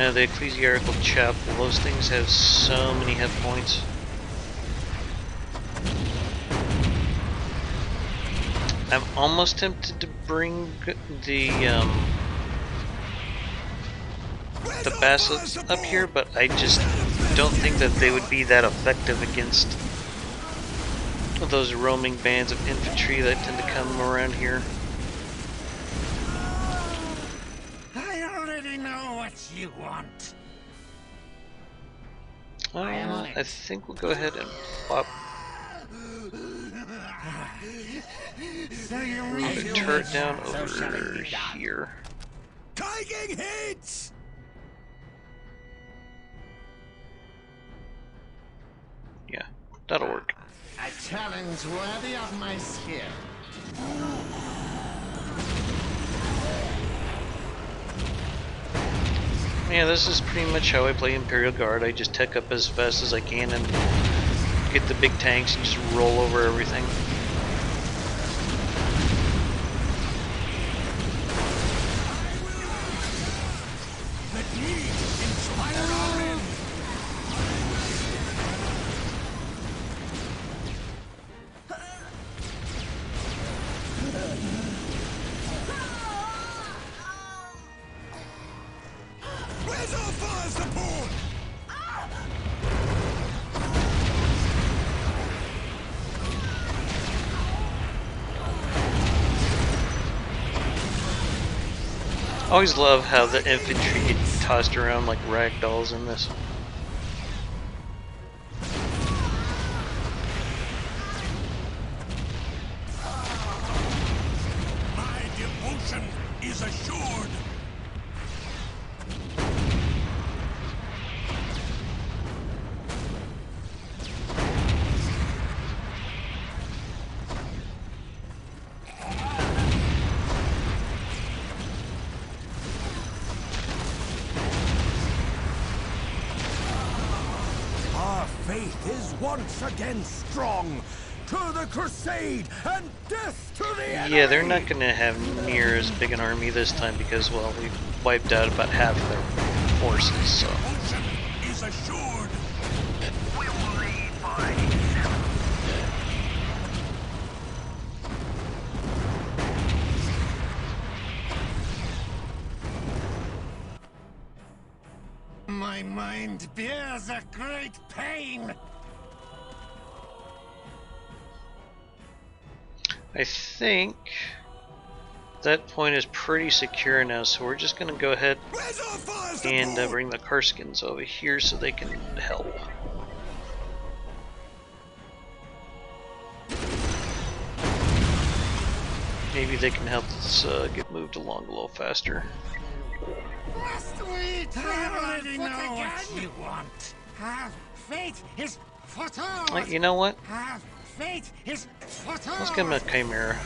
[SPEAKER 1] The Ecclesiarchal Chapel, those things have so many hit points. I'm almost tempted to bring the Basilisks up here, but I just don't think that they would be that effective against those roaming bands of infantry that tend to come around here.
[SPEAKER 3] You want?
[SPEAKER 1] I think we'll go ahead and plop the turret down over here.
[SPEAKER 3] Taking hits!
[SPEAKER 1] Yeah, that'll work.
[SPEAKER 3] A challenge worthy of my skill.
[SPEAKER 1] Yeah, this is pretty much how I play Imperial Guard. I just tech up as fast as I can and get the big tanks and just roll over everything.
[SPEAKER 3] Let me inspire our men. Where's our fire support?
[SPEAKER 1] I always love how the infantry get tossed around like rag dolls in this.
[SPEAKER 7] My devotion is assured.
[SPEAKER 3] Our faith is once again strong. To the crusade and death to the enemy!
[SPEAKER 1] Yeah, they're not going to have near as big an army this time because, well, we've wiped out about half of their forces, so.
[SPEAKER 7] Devotion is assured.
[SPEAKER 6] We will lead by example.
[SPEAKER 3] My mind bears a great pain.
[SPEAKER 1] I think that point is pretty secure now, so we're just going to go ahead
[SPEAKER 3] Where's our fire
[SPEAKER 1] and
[SPEAKER 3] support?
[SPEAKER 1] bring the Karskins over here so they can help. Maybe they can help us get moved along a little faster.
[SPEAKER 3] West wind!
[SPEAKER 8] Sweet I already know what you want. Fate is fatal.
[SPEAKER 1] You know what?
[SPEAKER 8] Fate is fatal.
[SPEAKER 1] Let's give him a Chimera.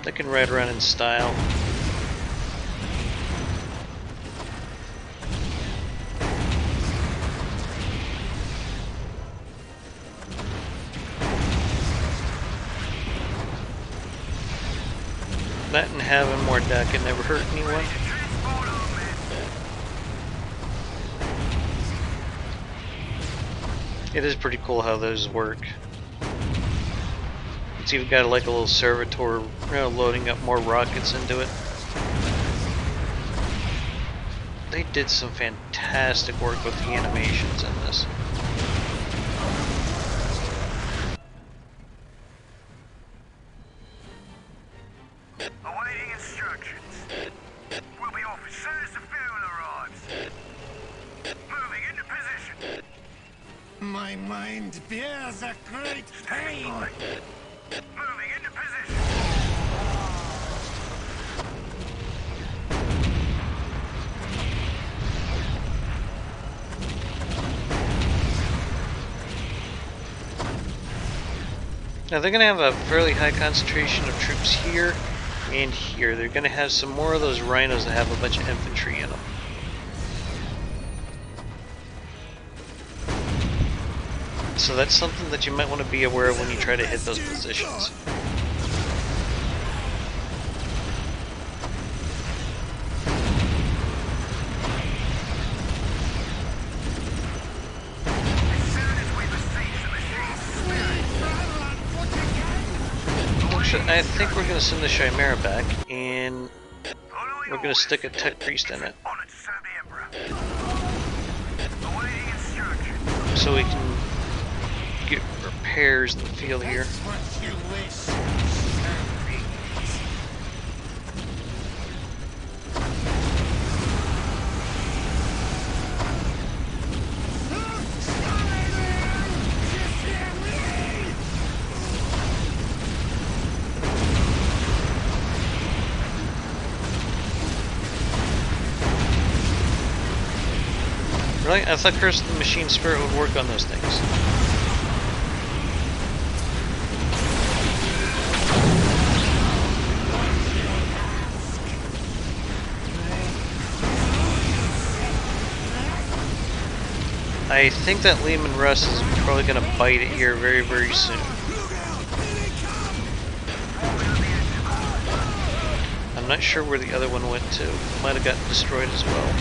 [SPEAKER 1] They can ride around in style. That and having more deck can never hurt anyone. It is pretty cool how those work. It's even got like a little servitor, loading up more rockets into it. They did some fantastic work with the animations in this.
[SPEAKER 6] Awaiting instructions. We'll be off as soon as the fuel arrives. Moving into position.
[SPEAKER 8] My mind bears a great pain.
[SPEAKER 6] Moving into position.
[SPEAKER 1] Now they're going to have a fairly high concentration of troops here and here. They're going to have some more of those rhinos that have a bunch of infantry in them. So that's something that you might want to be aware of when you try to hit those positions. Actually, I think we're going to send the Chimera back, and we're going to stick a Tech Priest in it. So we can get repairs in the field here. Really? I thought Curse of the Machine Spirit would work on those things. I think that Lehman Russ is probably going to bite it here very, very soon. I'm not sure where the other one went to. Might have gotten destroyed as well.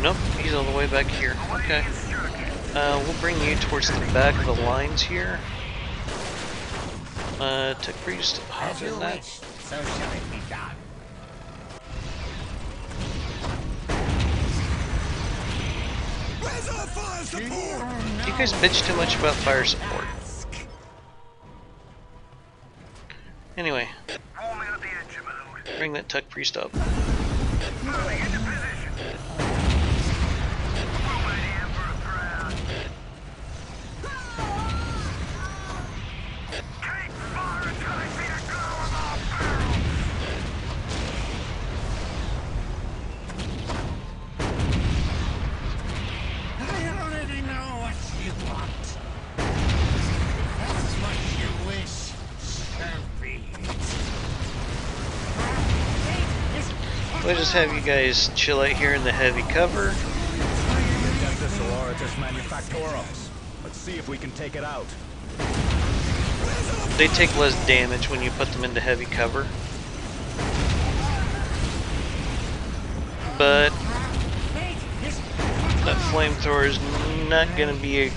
[SPEAKER 1] Nope, he's all the way back here. Okay. We'll bring you towards the back of the lines here. Tech Priest, hop in that.
[SPEAKER 8] So shall it be done.
[SPEAKER 2] Where's our fire support?
[SPEAKER 1] You guys bitch too much about fire support. Anyway, bring that Tech Priest up. We'll just have you guys chill out here in the heavy cover.
[SPEAKER 9] Let's see if we can take it out.
[SPEAKER 1] They take less damage when you put them into heavy cover. But that flamethrower is not going to be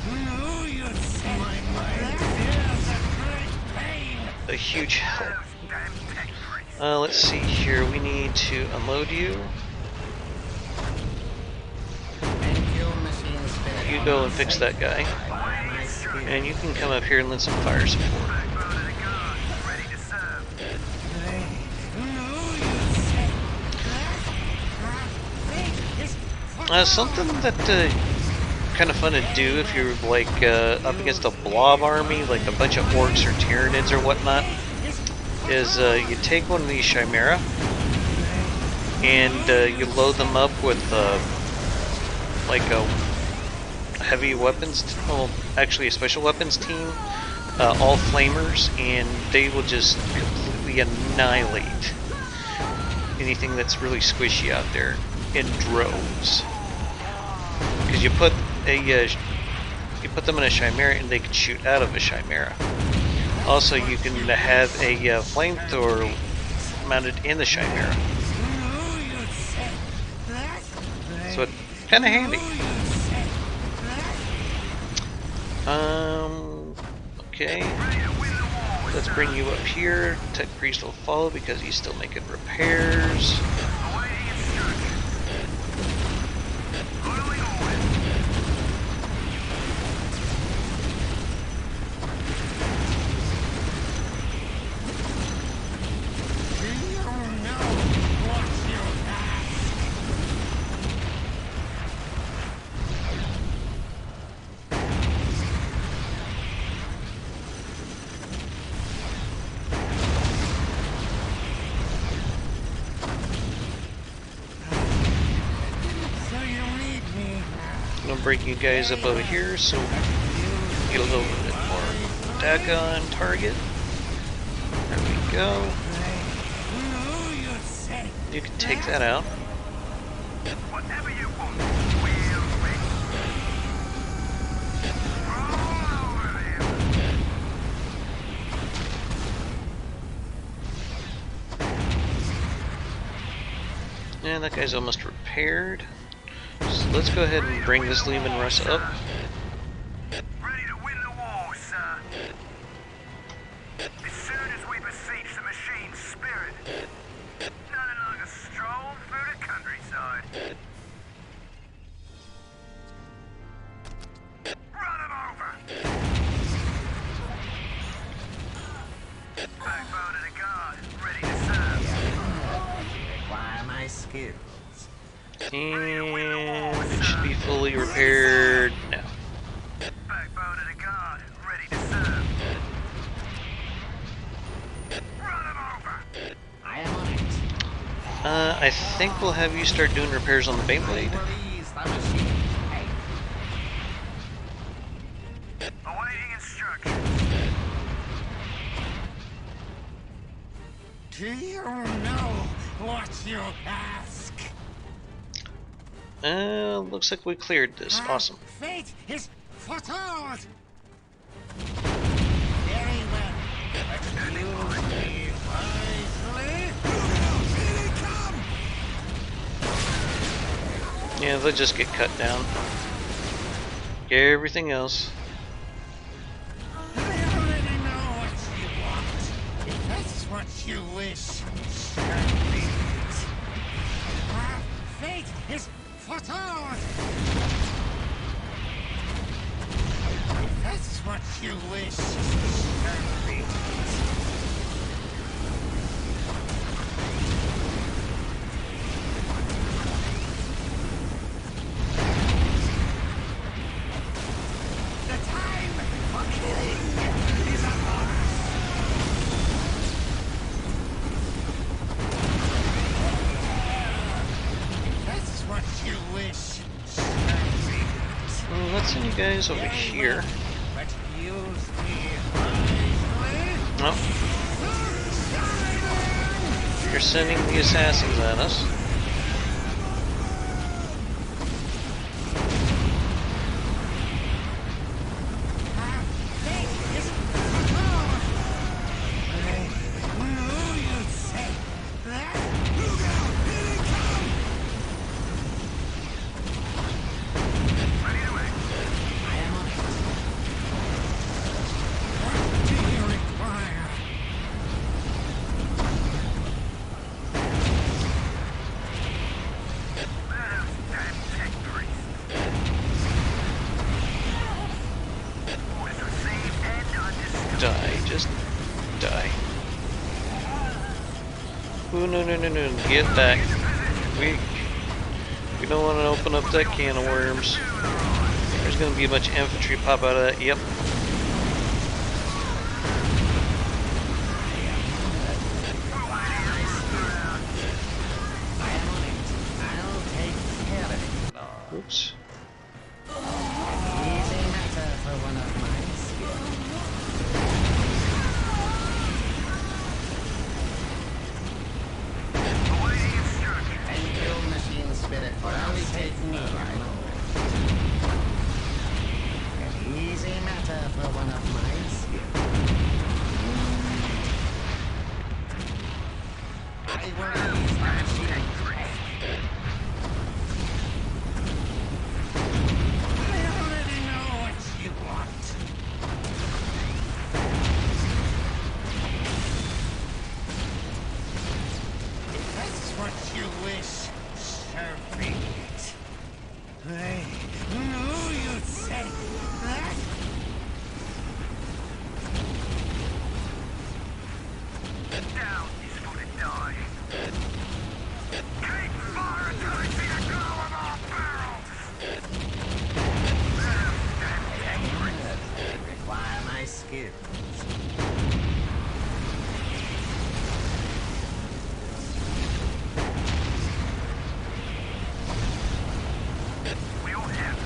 [SPEAKER 1] a huge help. Let's see here. We need to unload you. You go and fix that guy. And you can come up here and lend some fire support. Something that kind of fun to do if you're like up against a blob army, like a bunch of orcs or tyranids or whatnot, is you take one of these Chimera and you load them up with like a heavy weapons, well, actually a special weapons team, all flamers, and they will just completely annihilate anything that's really squishy out there in droves. Because you put them in a chimera and they can shoot out of a chimera. Also, you can have a flamethrower mounted in the chimera, so it's kind of handy. Okay. Let's bring you up here. Tech Priest will follow because he's still making repairs. Bring you guys up over here so get a little bit more attack on target. There we go. You can take that out. And that guy's almost repaired. So let's go ahead and bring this Lehman Russ up.
[SPEAKER 6] Ready to win the war, sir. As soon as we beseech the machine's spirit, nothing like a stroll through the countryside. Run him over! Backbone of the guard, ready to serve.
[SPEAKER 8] Require my skills.
[SPEAKER 1] And it should be fully repaired now.
[SPEAKER 6] Backbone of the guard, ready to serve. Run him over!
[SPEAKER 8] I am on it.
[SPEAKER 1] I think we'll have you start doing repairs on the Baneblade.
[SPEAKER 8] Release the machine.
[SPEAKER 6] Awaiting instructions.
[SPEAKER 8] Do you know what you ask?
[SPEAKER 1] Looks like we cleared this. Awesome.
[SPEAKER 8] Fate is foretold. Very well. But use me wisely. Here they come!
[SPEAKER 1] Yeah, they'll just get cut down. Everything else.
[SPEAKER 8] I already know what you want. If that's what you wish, certainly. Fate is foretold. If that's what you wish, certainly. The time for killing is upon us. That's what you wish.
[SPEAKER 1] Well, let's send you guys over here.
[SPEAKER 8] But use me wisely.
[SPEAKER 1] Oh, you're sending the assassins at us. Die, just die. Ooh, no, get back. We don't want to open up that can of worms. There's going to be a bunch of infantry pop out of that. Yep.
[SPEAKER 8] skills.
[SPEAKER 6] We all have.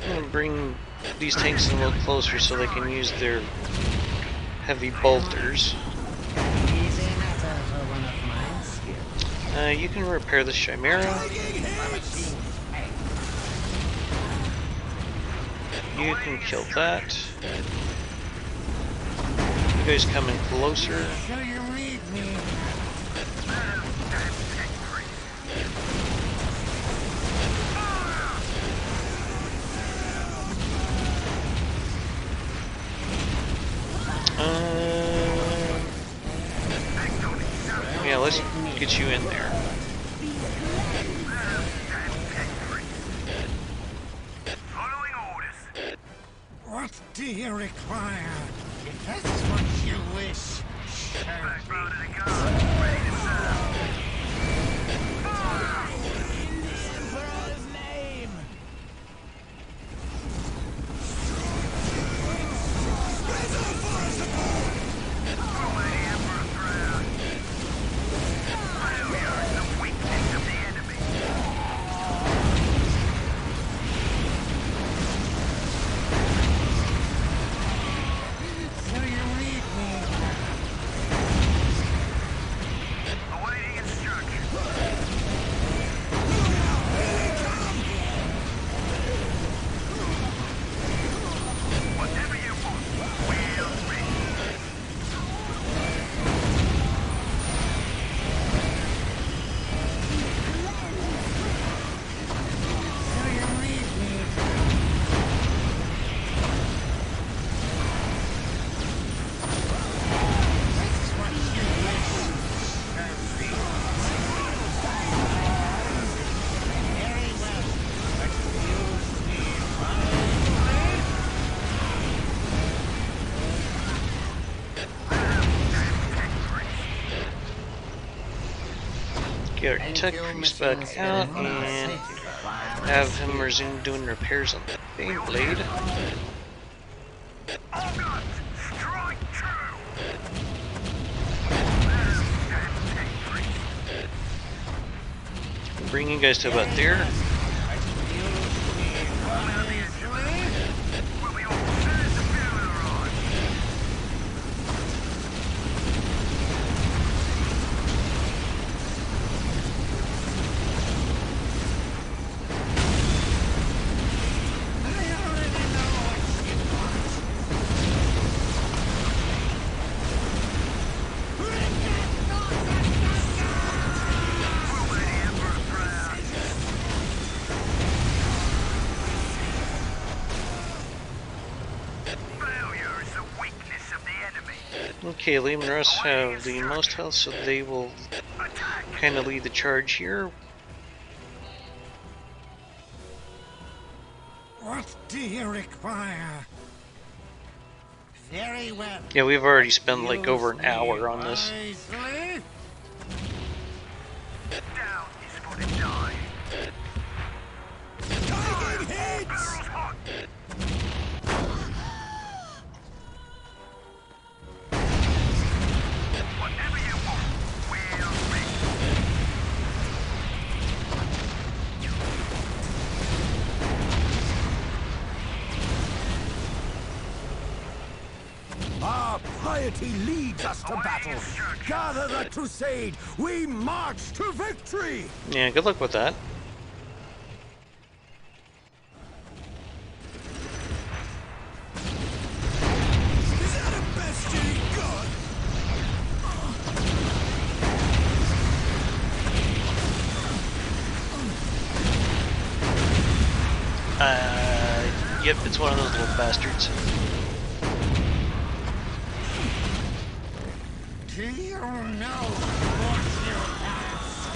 [SPEAKER 1] I'm gonna bring these tanks a little closer so they can use their heavy bolters.
[SPEAKER 8] Easy matter for one of my skills.
[SPEAKER 1] You can repair the Chimera. You can kill that. You guys come in closer.
[SPEAKER 8] So you read me.
[SPEAKER 1] Yeah, let's get you in there.
[SPEAKER 6] Following orders.
[SPEAKER 8] What do you require? If that's what you wish,
[SPEAKER 6] Back
[SPEAKER 8] show
[SPEAKER 6] row
[SPEAKER 8] me.
[SPEAKER 6] to the guard. Ready to serve.
[SPEAKER 8] In the Emperor's name!
[SPEAKER 6] We'll make the Emperor proud. Failure is the weakness of the enemy.
[SPEAKER 8] So you read me.
[SPEAKER 6] Awaiting instruction. Whatever you want, we'll read.
[SPEAKER 8] So you read me. This is what you wish. Show me. Very well. Excuse me,
[SPEAKER 1] Get our tech priest back out and have him resume doing repairs on the Beyblade.
[SPEAKER 6] All guns, strike true.
[SPEAKER 1] Bring you guys to about there.
[SPEAKER 6] We'll be off as soon as the fuel arrives. We'll make the Emperor proud. Failure is the weakness of the enemy.
[SPEAKER 1] Okay, Liam and Russ have the most health, so they will
[SPEAKER 6] Attack!
[SPEAKER 1] kind of lead the charge here.
[SPEAKER 8] What do you require? Very well.
[SPEAKER 1] Yeah, we've already spent like over an hour on this.
[SPEAKER 8] Wisely.
[SPEAKER 6] Down is for the die. Barrels hot. Whatever you want, we'll reach.
[SPEAKER 3] Our piety leads us to battle. Gather the crusade. We march to victory.
[SPEAKER 1] Yeah, good luck with that.
[SPEAKER 3] Is that a best you got?
[SPEAKER 1] Yep, it's one of those little bastards.
[SPEAKER 8] Do you know what you ask?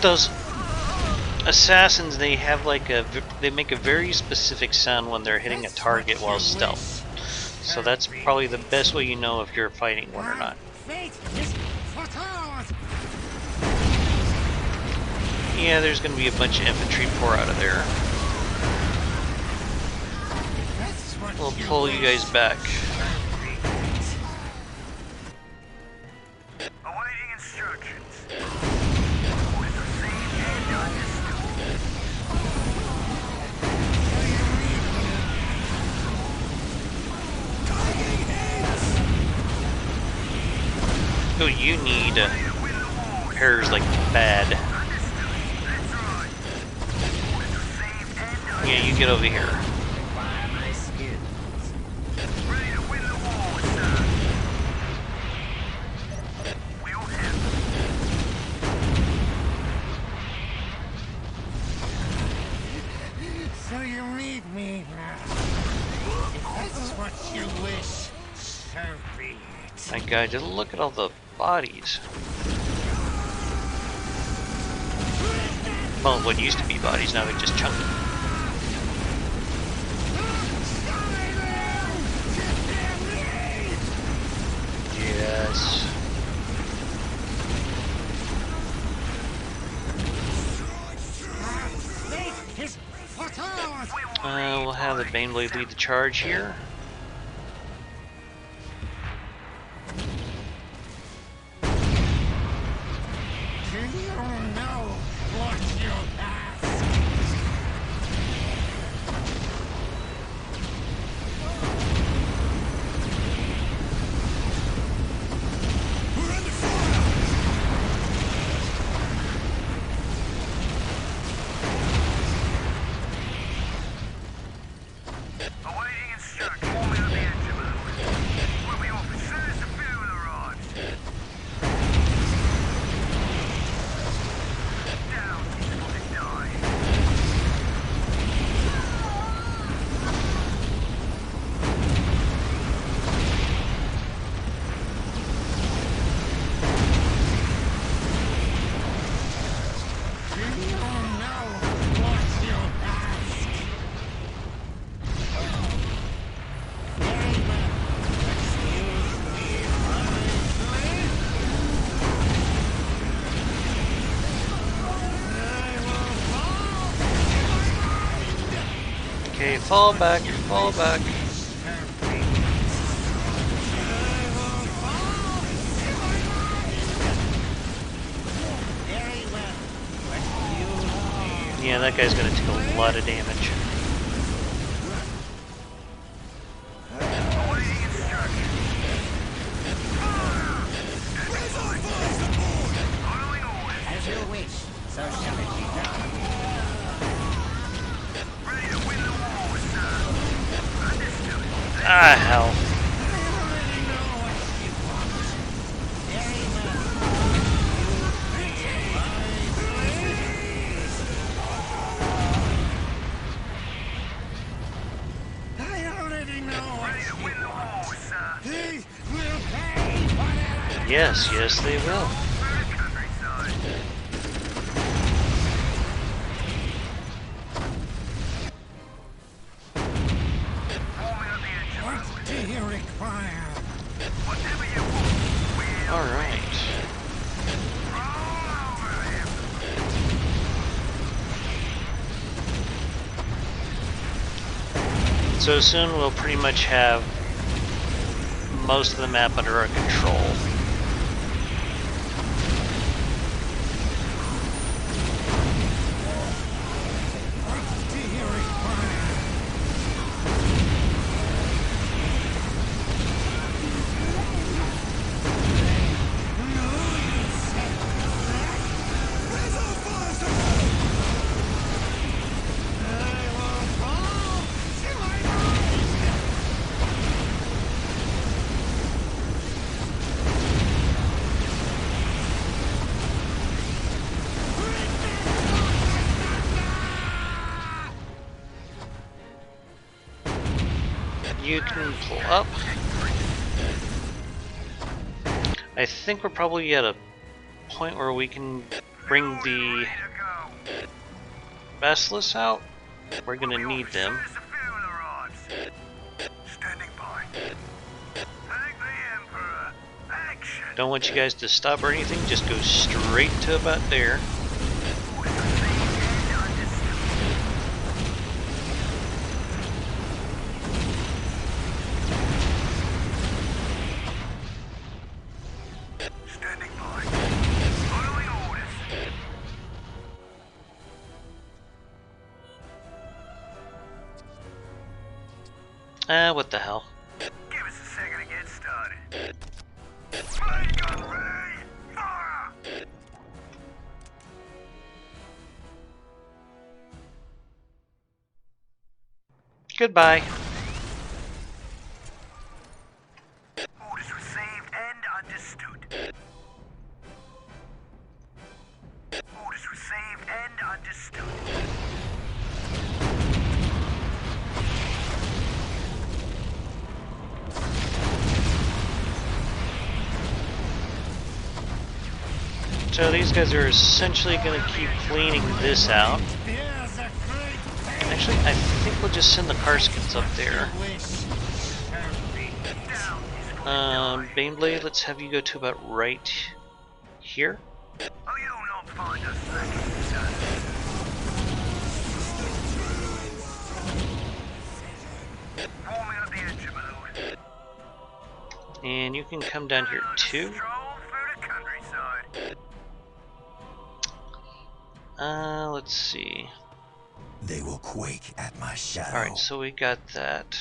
[SPEAKER 1] Those assassins, they have like they make a very specific sound when they're hitting a target while stealth. So that's probably the best way you know if you're fighting one or not. Yeah, there's gonna be a bunch of infantry pour out of there. We'll pull you guys back.
[SPEAKER 6] Awaiting instructions.
[SPEAKER 1] Oh, you need pairs like bad. Yeah, you get over here.
[SPEAKER 8] So you need me now. If that's what you wish, so be it.
[SPEAKER 1] My God, just look at all the bodies. Well, what used to be bodies, now they're just chunky. Yes. We'll have the Baneblade lead the charge here.
[SPEAKER 8] Do you know what you ask?
[SPEAKER 2] We're under fire!
[SPEAKER 6] Awaiting instructions. Forming up the engine mode. Will be officers as the fuel arrives. Down, he's gonna die.
[SPEAKER 8] Do you know what you ask? Very well. Excuse me, honestly.
[SPEAKER 1] Okay, fall back, fall back.
[SPEAKER 8] Very well. Excuse me.
[SPEAKER 1] Yeah, that guy's gonna take a lot of damage.
[SPEAKER 6] Awaiting instructions. Following orders.
[SPEAKER 8] As you wish, so shall it be done.
[SPEAKER 6] Ready to win the war, sir. Understood.
[SPEAKER 1] Ah, hell.
[SPEAKER 8] I already know what you want. Very well. I already know what
[SPEAKER 6] Ready to
[SPEAKER 8] you
[SPEAKER 6] win the
[SPEAKER 8] want.
[SPEAKER 6] war, sir.
[SPEAKER 8] They will pay whatever.
[SPEAKER 1] Yes, yes, they will.
[SPEAKER 6] Through the countryside. Forming up the engine
[SPEAKER 8] What
[SPEAKER 6] mode.
[SPEAKER 8] do you require?
[SPEAKER 6] Whatever you want, we'll
[SPEAKER 1] Alright.
[SPEAKER 6] roll over him.
[SPEAKER 1] So soon we'll pretty much have most of the map under our control.
[SPEAKER 8] What do you require?
[SPEAKER 2] Where's our fire support?
[SPEAKER 8] I will fall to my knees.
[SPEAKER 1] You can pull up. I think we're probably at a point where we can bring the Basilisk out. We're gonna need them. Don't want you guys to stop or anything, just go straight to about there. What the hell?
[SPEAKER 6] Give us a second to get started. Main gun ready! Fire!
[SPEAKER 1] Goodbye.
[SPEAKER 6] Orders received and understood. Orders received and understood.
[SPEAKER 1] So these guys are essentially going to keep cleaning this out. Actually, I think we'll just send the Karskins up there. Baneblade, let's have you go to about right here.
[SPEAKER 6] Oh, you'll not find us lacking, warming up the engine, my lord.
[SPEAKER 1] And you can come down here too.
[SPEAKER 6] Stroll through the countryside.
[SPEAKER 1] Let's see.
[SPEAKER 3] They will quake at my shadow.
[SPEAKER 1] Alright, so we got that.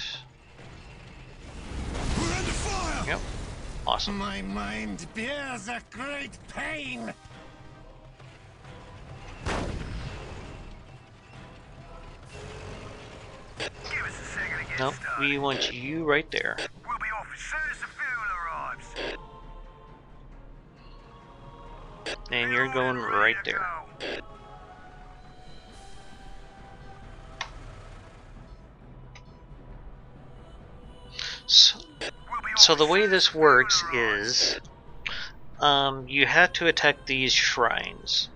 [SPEAKER 8] We're under fire!
[SPEAKER 1] Yep. Awesome.
[SPEAKER 8] My mind bears a great pain!
[SPEAKER 6] Give us a second to get
[SPEAKER 1] Nope,
[SPEAKER 6] started.
[SPEAKER 1] we want you right there.
[SPEAKER 6] We'll be off as soon as the fuel arrives.
[SPEAKER 1] And you're going right there. So the way this works is you have to attack these shrines.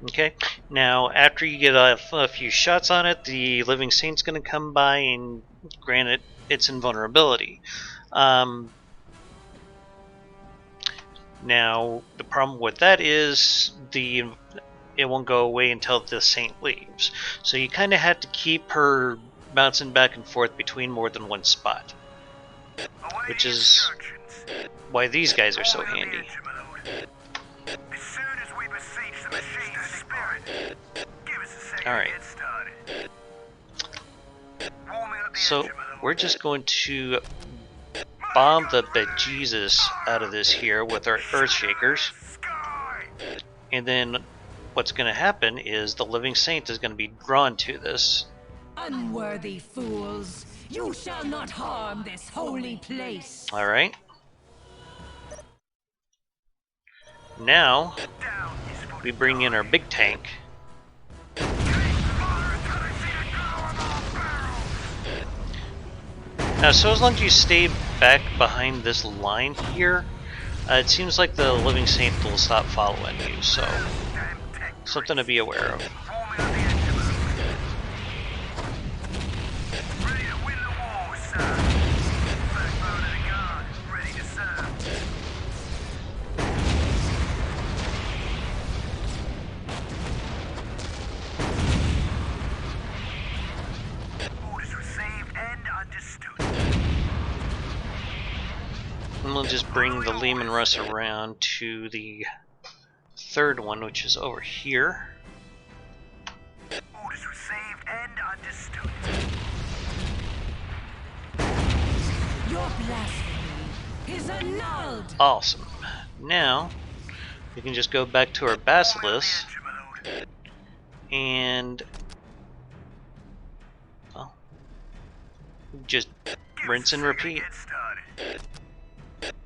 [SPEAKER 1] Okay, now after you get a few shots on it, the Living Saint's going to come by and grant it its invulnerability. Now the problem with that is it won't go away until the Saint leaves. So you kind of have to keep her bouncing back and forth between more than one spot, which is why these guys are so handy.
[SPEAKER 6] As soon as we besiege the machine's spirit, give us a second
[SPEAKER 1] Alright.
[SPEAKER 6] to get started. Warming up the
[SPEAKER 1] So
[SPEAKER 6] engine, my lord.
[SPEAKER 1] we're just going to bomb the bejesus out of this here with our Earth Shakers,
[SPEAKER 6] Sky!
[SPEAKER 1] and then what's going to happen is the Living Saint is going to be drawn to this.
[SPEAKER 4] Unworthy fools! You shall not harm this holy place!
[SPEAKER 1] Alright. Now
[SPEAKER 6] Down is for
[SPEAKER 1] we bring in our big tank.
[SPEAKER 6] fire until I see the glow of our barrels.
[SPEAKER 1] Now, so as long as you stay back behind this line here, it seems like the Living Saint will stop following you, so
[SPEAKER 6] Damn tech.
[SPEAKER 1] something to be aware of.
[SPEAKER 6] Warming up the engine, my lord. Ready to win the war, sir. Backbone of the guard, ready to serve. Orders received and understood.
[SPEAKER 1] And we'll just bring the Lehman Russ around to the third one, which is over here.
[SPEAKER 6] Orders received and understood.
[SPEAKER 4] Your blasphemy is annulled!
[SPEAKER 1] Awesome. Now, we can just go back to our Basilisk
[SPEAKER 6] Engine, my lord.
[SPEAKER 1] and well, just rinse and repeat.
[SPEAKER 6] Get started.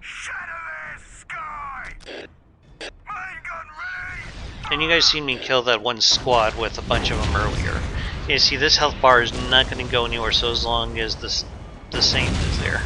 [SPEAKER 6] Shadowless sky. Main gun ready.
[SPEAKER 1] And you guys seen me kill that one squad with a bunch of them earlier. You see, this health bar is not going to go anywhere so as long as the Saint is there.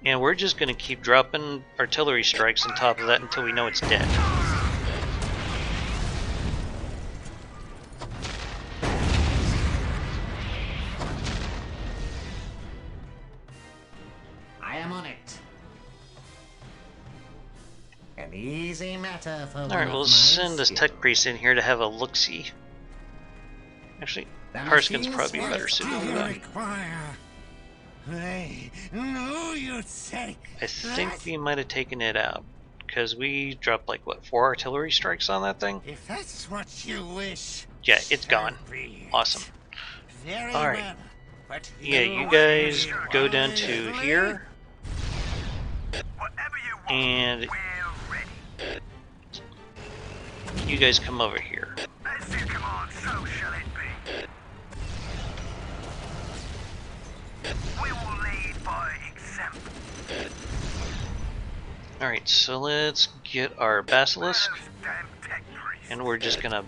[SPEAKER 1] And we're just going to keep dropping artillery strikes on top of that until we know it's dead.
[SPEAKER 8] I am on it. An easy matter for
[SPEAKER 1] Alright, we'll send this tech priest in here to have a look-see. Actually, Parskin's probably better suited for that.
[SPEAKER 8] I know you'd say.
[SPEAKER 1] I think we might have taken it out, because we dropped like, what, 4 artillery strikes on that thing?
[SPEAKER 8] If that's what you wish.
[SPEAKER 1] Yeah, it's gone. Awesome.
[SPEAKER 8] Very
[SPEAKER 1] Alright.
[SPEAKER 8] well, but
[SPEAKER 1] Yeah, you guys go down to here,
[SPEAKER 6] Whatever you want,
[SPEAKER 1] and
[SPEAKER 6] we're ready.
[SPEAKER 1] you guys come over here.
[SPEAKER 6] As you command, so shall it be. We will lead by example.
[SPEAKER 1] Alright, so let's get our basilisk,
[SPEAKER 6] Those damn tech priests.
[SPEAKER 1] and we're just gonna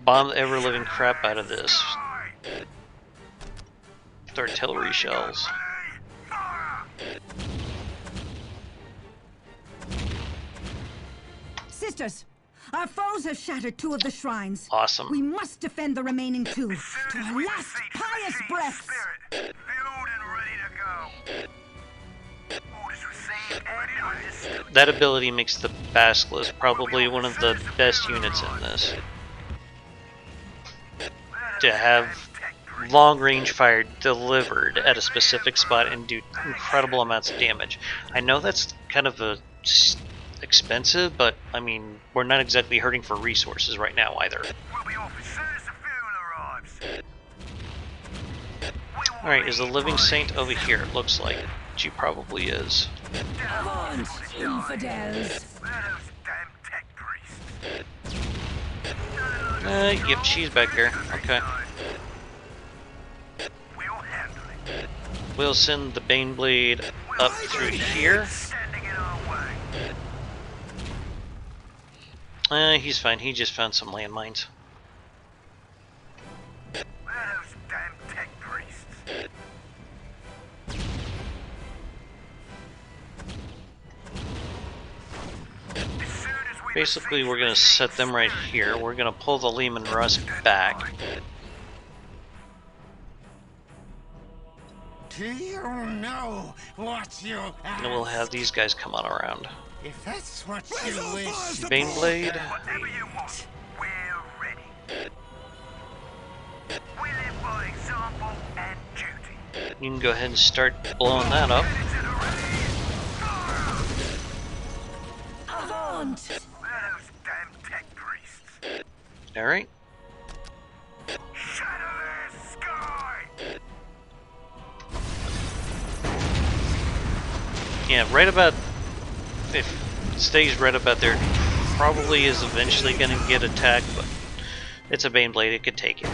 [SPEAKER 1] bomb the ever-living crap out of this with artillery shells.
[SPEAKER 6] Fire!
[SPEAKER 4] Sisters, our foes have shattered 2 of the shrines.
[SPEAKER 1] Awesome.
[SPEAKER 4] We must defend the remaining 2
[SPEAKER 6] Soon
[SPEAKER 4] to
[SPEAKER 6] as
[SPEAKER 4] our
[SPEAKER 6] we
[SPEAKER 4] last
[SPEAKER 6] beseech the
[SPEAKER 4] pious
[SPEAKER 6] king's
[SPEAKER 4] breaths.
[SPEAKER 6] spirit, fueled and ready to go. Orders received and understood.
[SPEAKER 1] That ability makes the basilisk probably one of the best units in this. To have long-range fire delivered at a specific spot and do incredible amounts of damage. I know that's kind of expensive, but I mean, we're not exactly hurting for resources right now either.
[SPEAKER 6] We'll be off as soon as the fuel arrives.
[SPEAKER 1] Alright, is the living saint over here? It looks like she probably is.
[SPEAKER 4] Avaunt, infidels!
[SPEAKER 6] Where are those damn tech priests?
[SPEAKER 1] Yep, she's back there. Okay.
[SPEAKER 6] We'll handle it.
[SPEAKER 1] We'll send the Baneblade up through here.
[SPEAKER 6] Standing in our way.
[SPEAKER 1] He's fine. He just found some landmines.
[SPEAKER 6] Where are those damn tech priests? As soon as we
[SPEAKER 1] Basically, we're going to set them right here. We're going to pull the Lehman Russ back.
[SPEAKER 8] Do you know what you
[SPEAKER 1] And we'll have these guys come on around.
[SPEAKER 8] If that's what you wish.
[SPEAKER 1] Baneblade.
[SPEAKER 6] whatever you want, we're ready. We live by example and duty.
[SPEAKER 1] You can go ahead and start blowing that up.
[SPEAKER 6] Into the ready. Fire!
[SPEAKER 4] Avaunt!
[SPEAKER 6] Where are those damn tech priests?
[SPEAKER 1] Alright.
[SPEAKER 6] Shadow their sky!
[SPEAKER 1] Yeah, right about... If it stays right about there, probably is eventually going to get attacked, but it's a Baneblade, it could take it.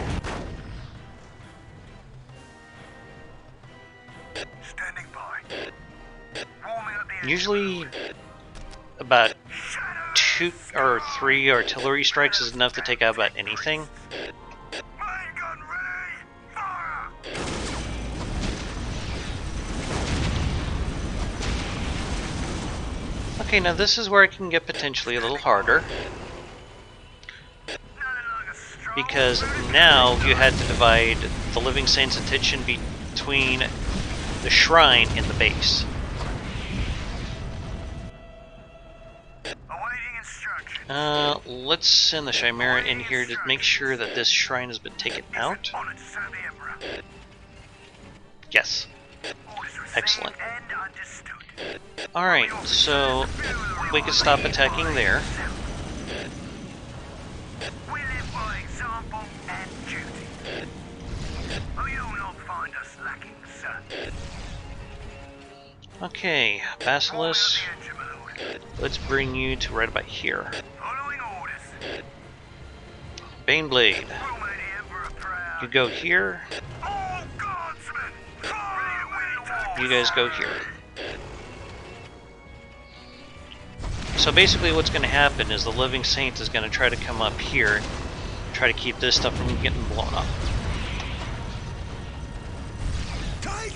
[SPEAKER 6] Standing by. Warming up the
[SPEAKER 1] Usually, about 2 or 3 artillery strikes is enough to take out about anything.
[SPEAKER 6] main gun ready! Fire!
[SPEAKER 1] Okay, now this is where it can get potentially a little harder,
[SPEAKER 6] Nothing like a strong
[SPEAKER 1] because now you had to divide the Living Saint's attention between the shrine and the base.
[SPEAKER 6] awaiting instruction.
[SPEAKER 1] Let's send the Chimera in here to make sure that this shrine has been taken out.
[SPEAKER 6] Honor to serve the Emperor.
[SPEAKER 1] Yes.
[SPEAKER 6] Orders received
[SPEAKER 1] Excellent.
[SPEAKER 6] and understood.
[SPEAKER 1] Alright, so we can stop attacking there.
[SPEAKER 6] We live by example and duty. Oh, you'll not find us lacking, sir.
[SPEAKER 1] Okay, Basilisk,
[SPEAKER 6] Warming up the engine, my lord.
[SPEAKER 1] let's bring you to right about here.
[SPEAKER 6] Following orders.
[SPEAKER 1] Baneblade,
[SPEAKER 6] We'll make the Emperor proud.
[SPEAKER 1] you go here,
[SPEAKER 6] All guardsmen, ready to win the war.
[SPEAKER 1] you guys go here. So basically what's going to happen is the Living Saint is going to try to come up here and try to keep this stuff from getting blown up.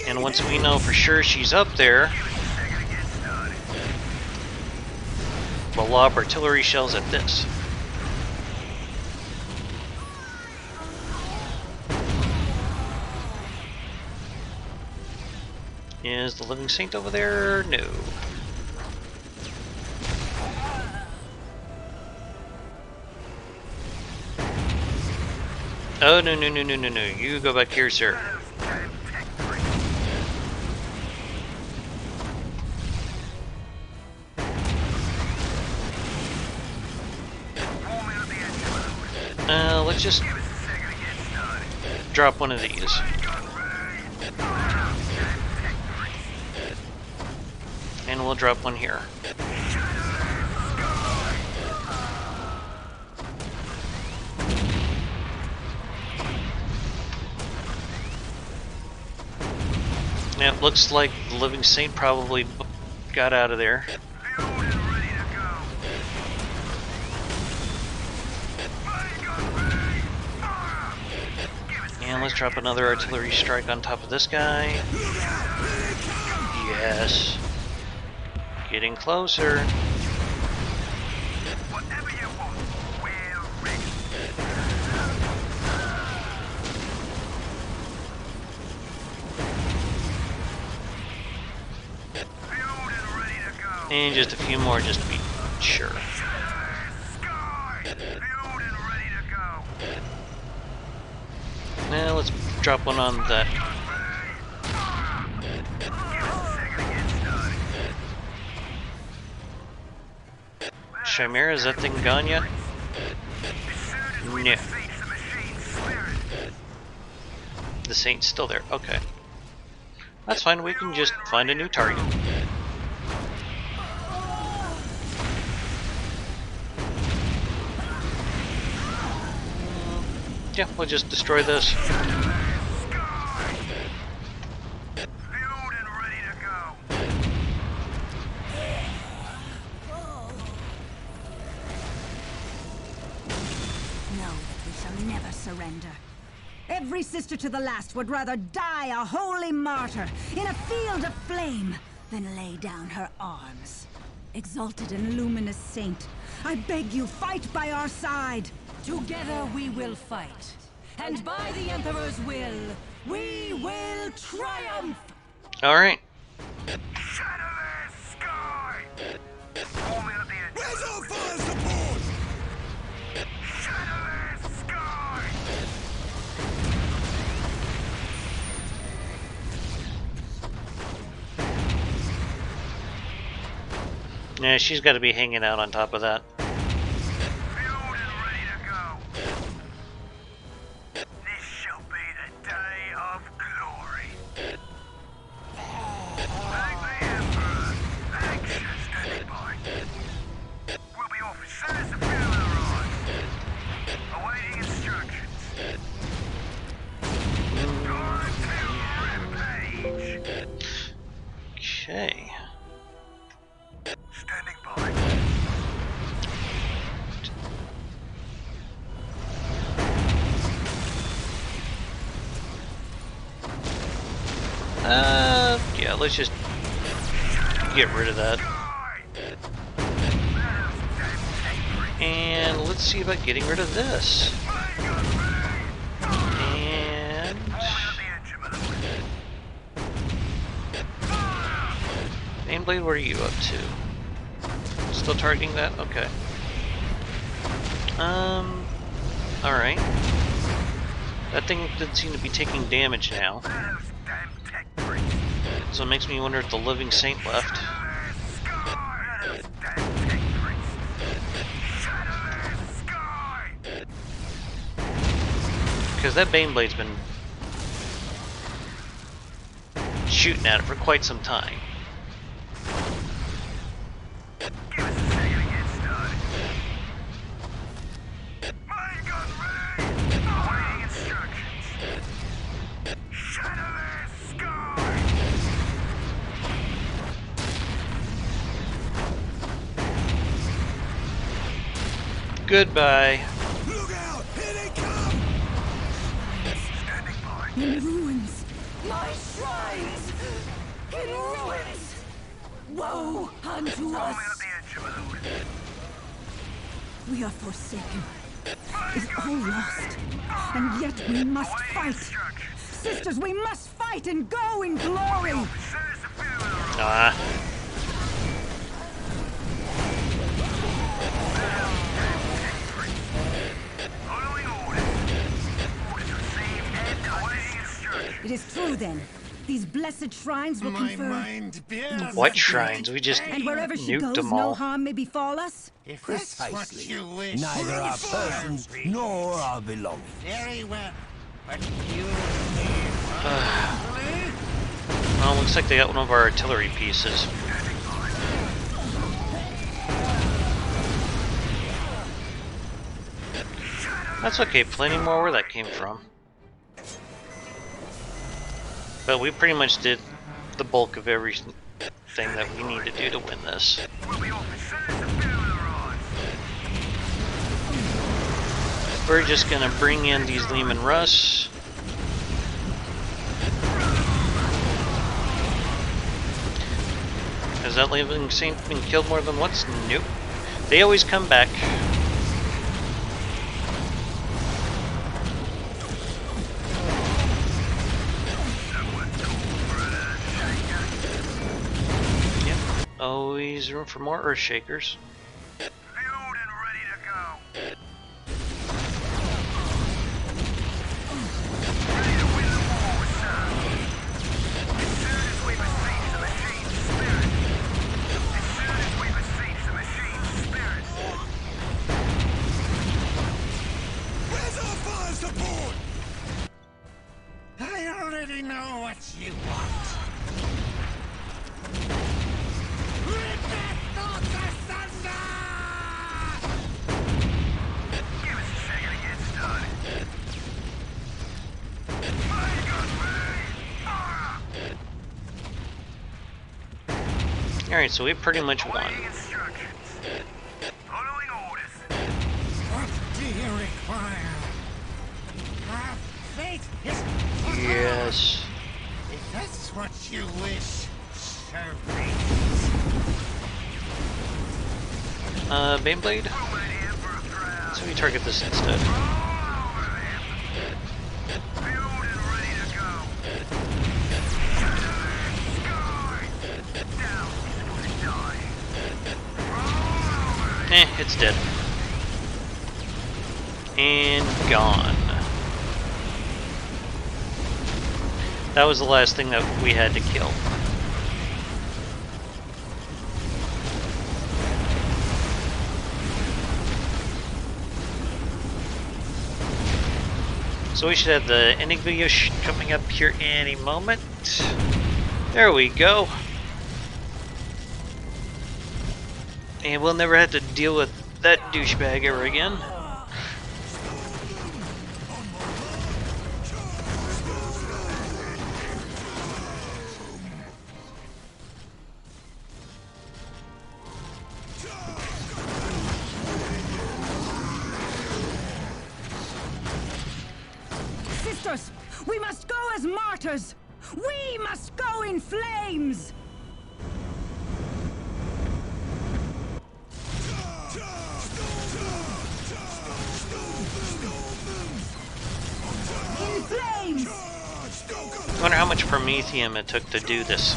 [SPEAKER 1] And once we know for sure she's up there, We'll lob artillery shells at this. Is the living saint over there? No. Oh, no, no, no, no, no, no. You go back here, sir. Let's just drop one of these. And we'll drop one here. Yeah, looks like the living saint probably got out of there. And let's drop another artillery strike on top of this guy. Yes. Getting closer.
[SPEAKER 6] Whatever you want, we're ready. Fueled and ready to go.
[SPEAKER 1] And just a few more just to be sure.
[SPEAKER 6] Sky! Fueled and ready to go.
[SPEAKER 1] Now let's drop one on that. Chimera, is that thing gone yet? No. The saint's still there. Okay. That's fine, we can just find a new target. Yeah, we'll just destroy this.
[SPEAKER 4] Surrender. Every sister to the last would rather die a holy martyr in a field of flame than lay down her arms. Exalted and luminous saint, I beg you, fight by our side.
[SPEAKER 10] Together we will fight, and by the Emperor's will, we will triumph!
[SPEAKER 1] Alright.
[SPEAKER 6] Shadowless sky!
[SPEAKER 8] Where's our fire support?
[SPEAKER 6] Shadowless sky!
[SPEAKER 1] Yeah, she's got to be hanging out on top of that.
[SPEAKER 6] Fueled and ready to go. This shall be the day of glory. Thank the Emperor. Anxious standing by. We'll be off as soon as the fuel arrives. Awaiting instructions. Time to rampage.
[SPEAKER 1] Okay.
[SPEAKER 6] Standing by.
[SPEAKER 1] Yeah, let's just get rid of that. And let's see about getting rid of this. And Baneblade, what are you up to? Still targeting that? Okay. Alright. That thing doesn't seem to be taking damage now. So it makes me wonder if the living saint left. Because that Baneblade's been shooting at it for quite some time. Goodbye.
[SPEAKER 8] Look out! Here they come!
[SPEAKER 6] Standing by.
[SPEAKER 4] In ruins.
[SPEAKER 10] My shrines! In ruins! Woe unto
[SPEAKER 6] Roll me
[SPEAKER 10] us!
[SPEAKER 6] at the edge of the load.
[SPEAKER 4] We are forsaken. Is all lost. And yet we must fight. Sisters, we must fight and go in glory. It is true then. These blessed shrines will confer.
[SPEAKER 1] What shrines? We just
[SPEAKER 4] And wherever she
[SPEAKER 1] nuked
[SPEAKER 4] goes,
[SPEAKER 1] them
[SPEAKER 4] no
[SPEAKER 1] all.
[SPEAKER 4] harm may befall us?
[SPEAKER 3] Precisely. Neither our persons nor our belongings.
[SPEAKER 8] Very well. But you
[SPEAKER 1] Well, looks like they got one of our artillery pieces. That's okay, plenty more where that came from. But we pretty much did the bulk of everything that we need to do to win this. We're just gonna bring in these Lehman Russ. Has that living saint been killed more than once? Nope. They always come back. Yep. Always room for more Earthshakers.
[SPEAKER 8] I already know what you want. Rip that thoughts asunder! Give us a second to get started.
[SPEAKER 1] Alright, so we pretty much won.
[SPEAKER 8] Following orders. What do you require? Our fate is
[SPEAKER 1] Yes.
[SPEAKER 8] if that's what you wish, so be
[SPEAKER 1] Baneblade? So we target this instead. It's dead. And gone. That was the last thing that we had to kill. So we should have the ending video coming up here any moment. There we go. And we'll never have to deal with that douchebag ever again.
[SPEAKER 4] Sisters, we must go as martyrs. We must go in flames. In flames.
[SPEAKER 1] I wonder how much Promethium it took to do this.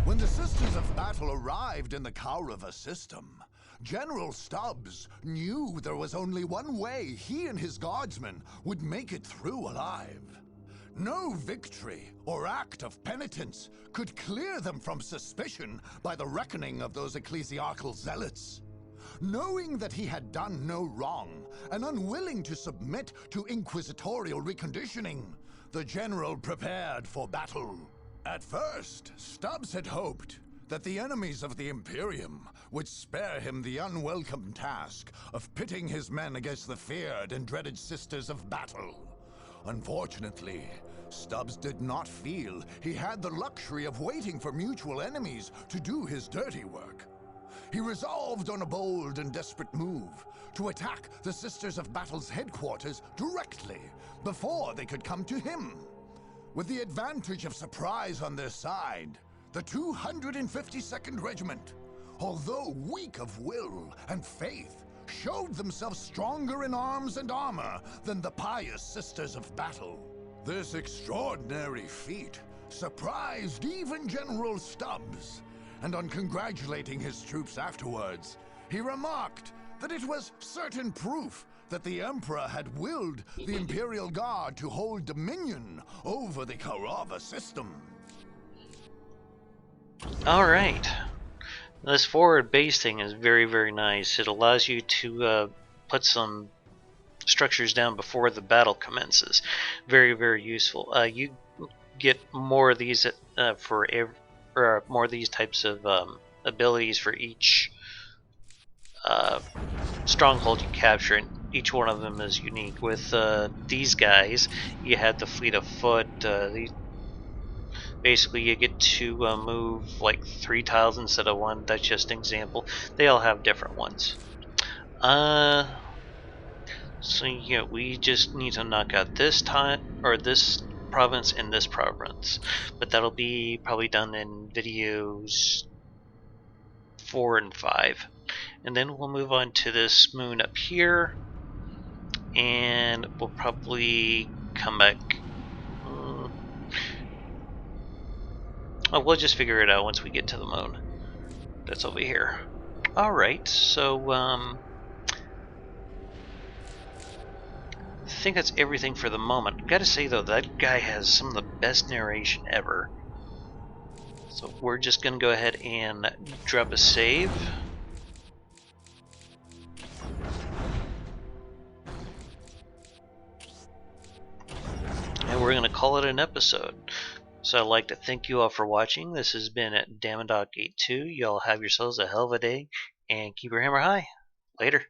[SPEAKER 2] When the Sisters of Battle arrived in the Kauriva system, General Stubbs knew there was only one way he and his guardsmen would make it through alive. No victory or act of penitence could clear them from suspicion by the reckoning of those ecclesiarchal zealots. Knowing that he had done no wrong and unwilling to submit to inquisitorial reconditioning, the general prepared for battle. At first, Stubbs had hoped that the enemies of the Imperium would spare him the unwelcome task of pitting his men against the feared and dreaded Sisters of Battle. Unfortunately, Stubbs did not feel he had the luxury of waiting for mutual enemies to do his dirty work. He resolved on a bold and desperate move to attack the Sisters of Battle's headquarters directly before they could come to him. With the advantage of surprise on their side, the 252nd Regiment, although weak of will and faith, showed themselves stronger in arms and armor than the pious Sisters of Battle. This extraordinary feat surprised even General Stubbs, and on congratulating his troops afterwards, he remarked that it was certain proof that the Emperor had willed the Imperial Guard to hold dominion over the Karava system.
[SPEAKER 1] Alright. This forward base thing is very, very nice. It allows you to put some structures down before the battle commences. Very, very useful. You get more of these more of these types of abilities for each stronghold you capture, and each one of them is unique. With these guys, you had the fleet of foot. Basically, you get to move like 3 tiles instead of 1. That's just an example. They all have different ones. So yeah, we just need to knock out this this province and this province, but that'll be probably done in videos 4 and 5, and then we'll move on to this moon up here, and we'll probably come back. We'll just figure it out once we get to the moon. That's over here. Alright, so I think that's everything for the moment. Gotta say though, that guy has some of the best narration ever. So we're just gonna go ahead and drop a save. And we're gonna call it an episode. So I'd like to thank you all for watching. This has been Damondoc82. Y'all have yourselves a hell of a day, and keep your hammer high. Later.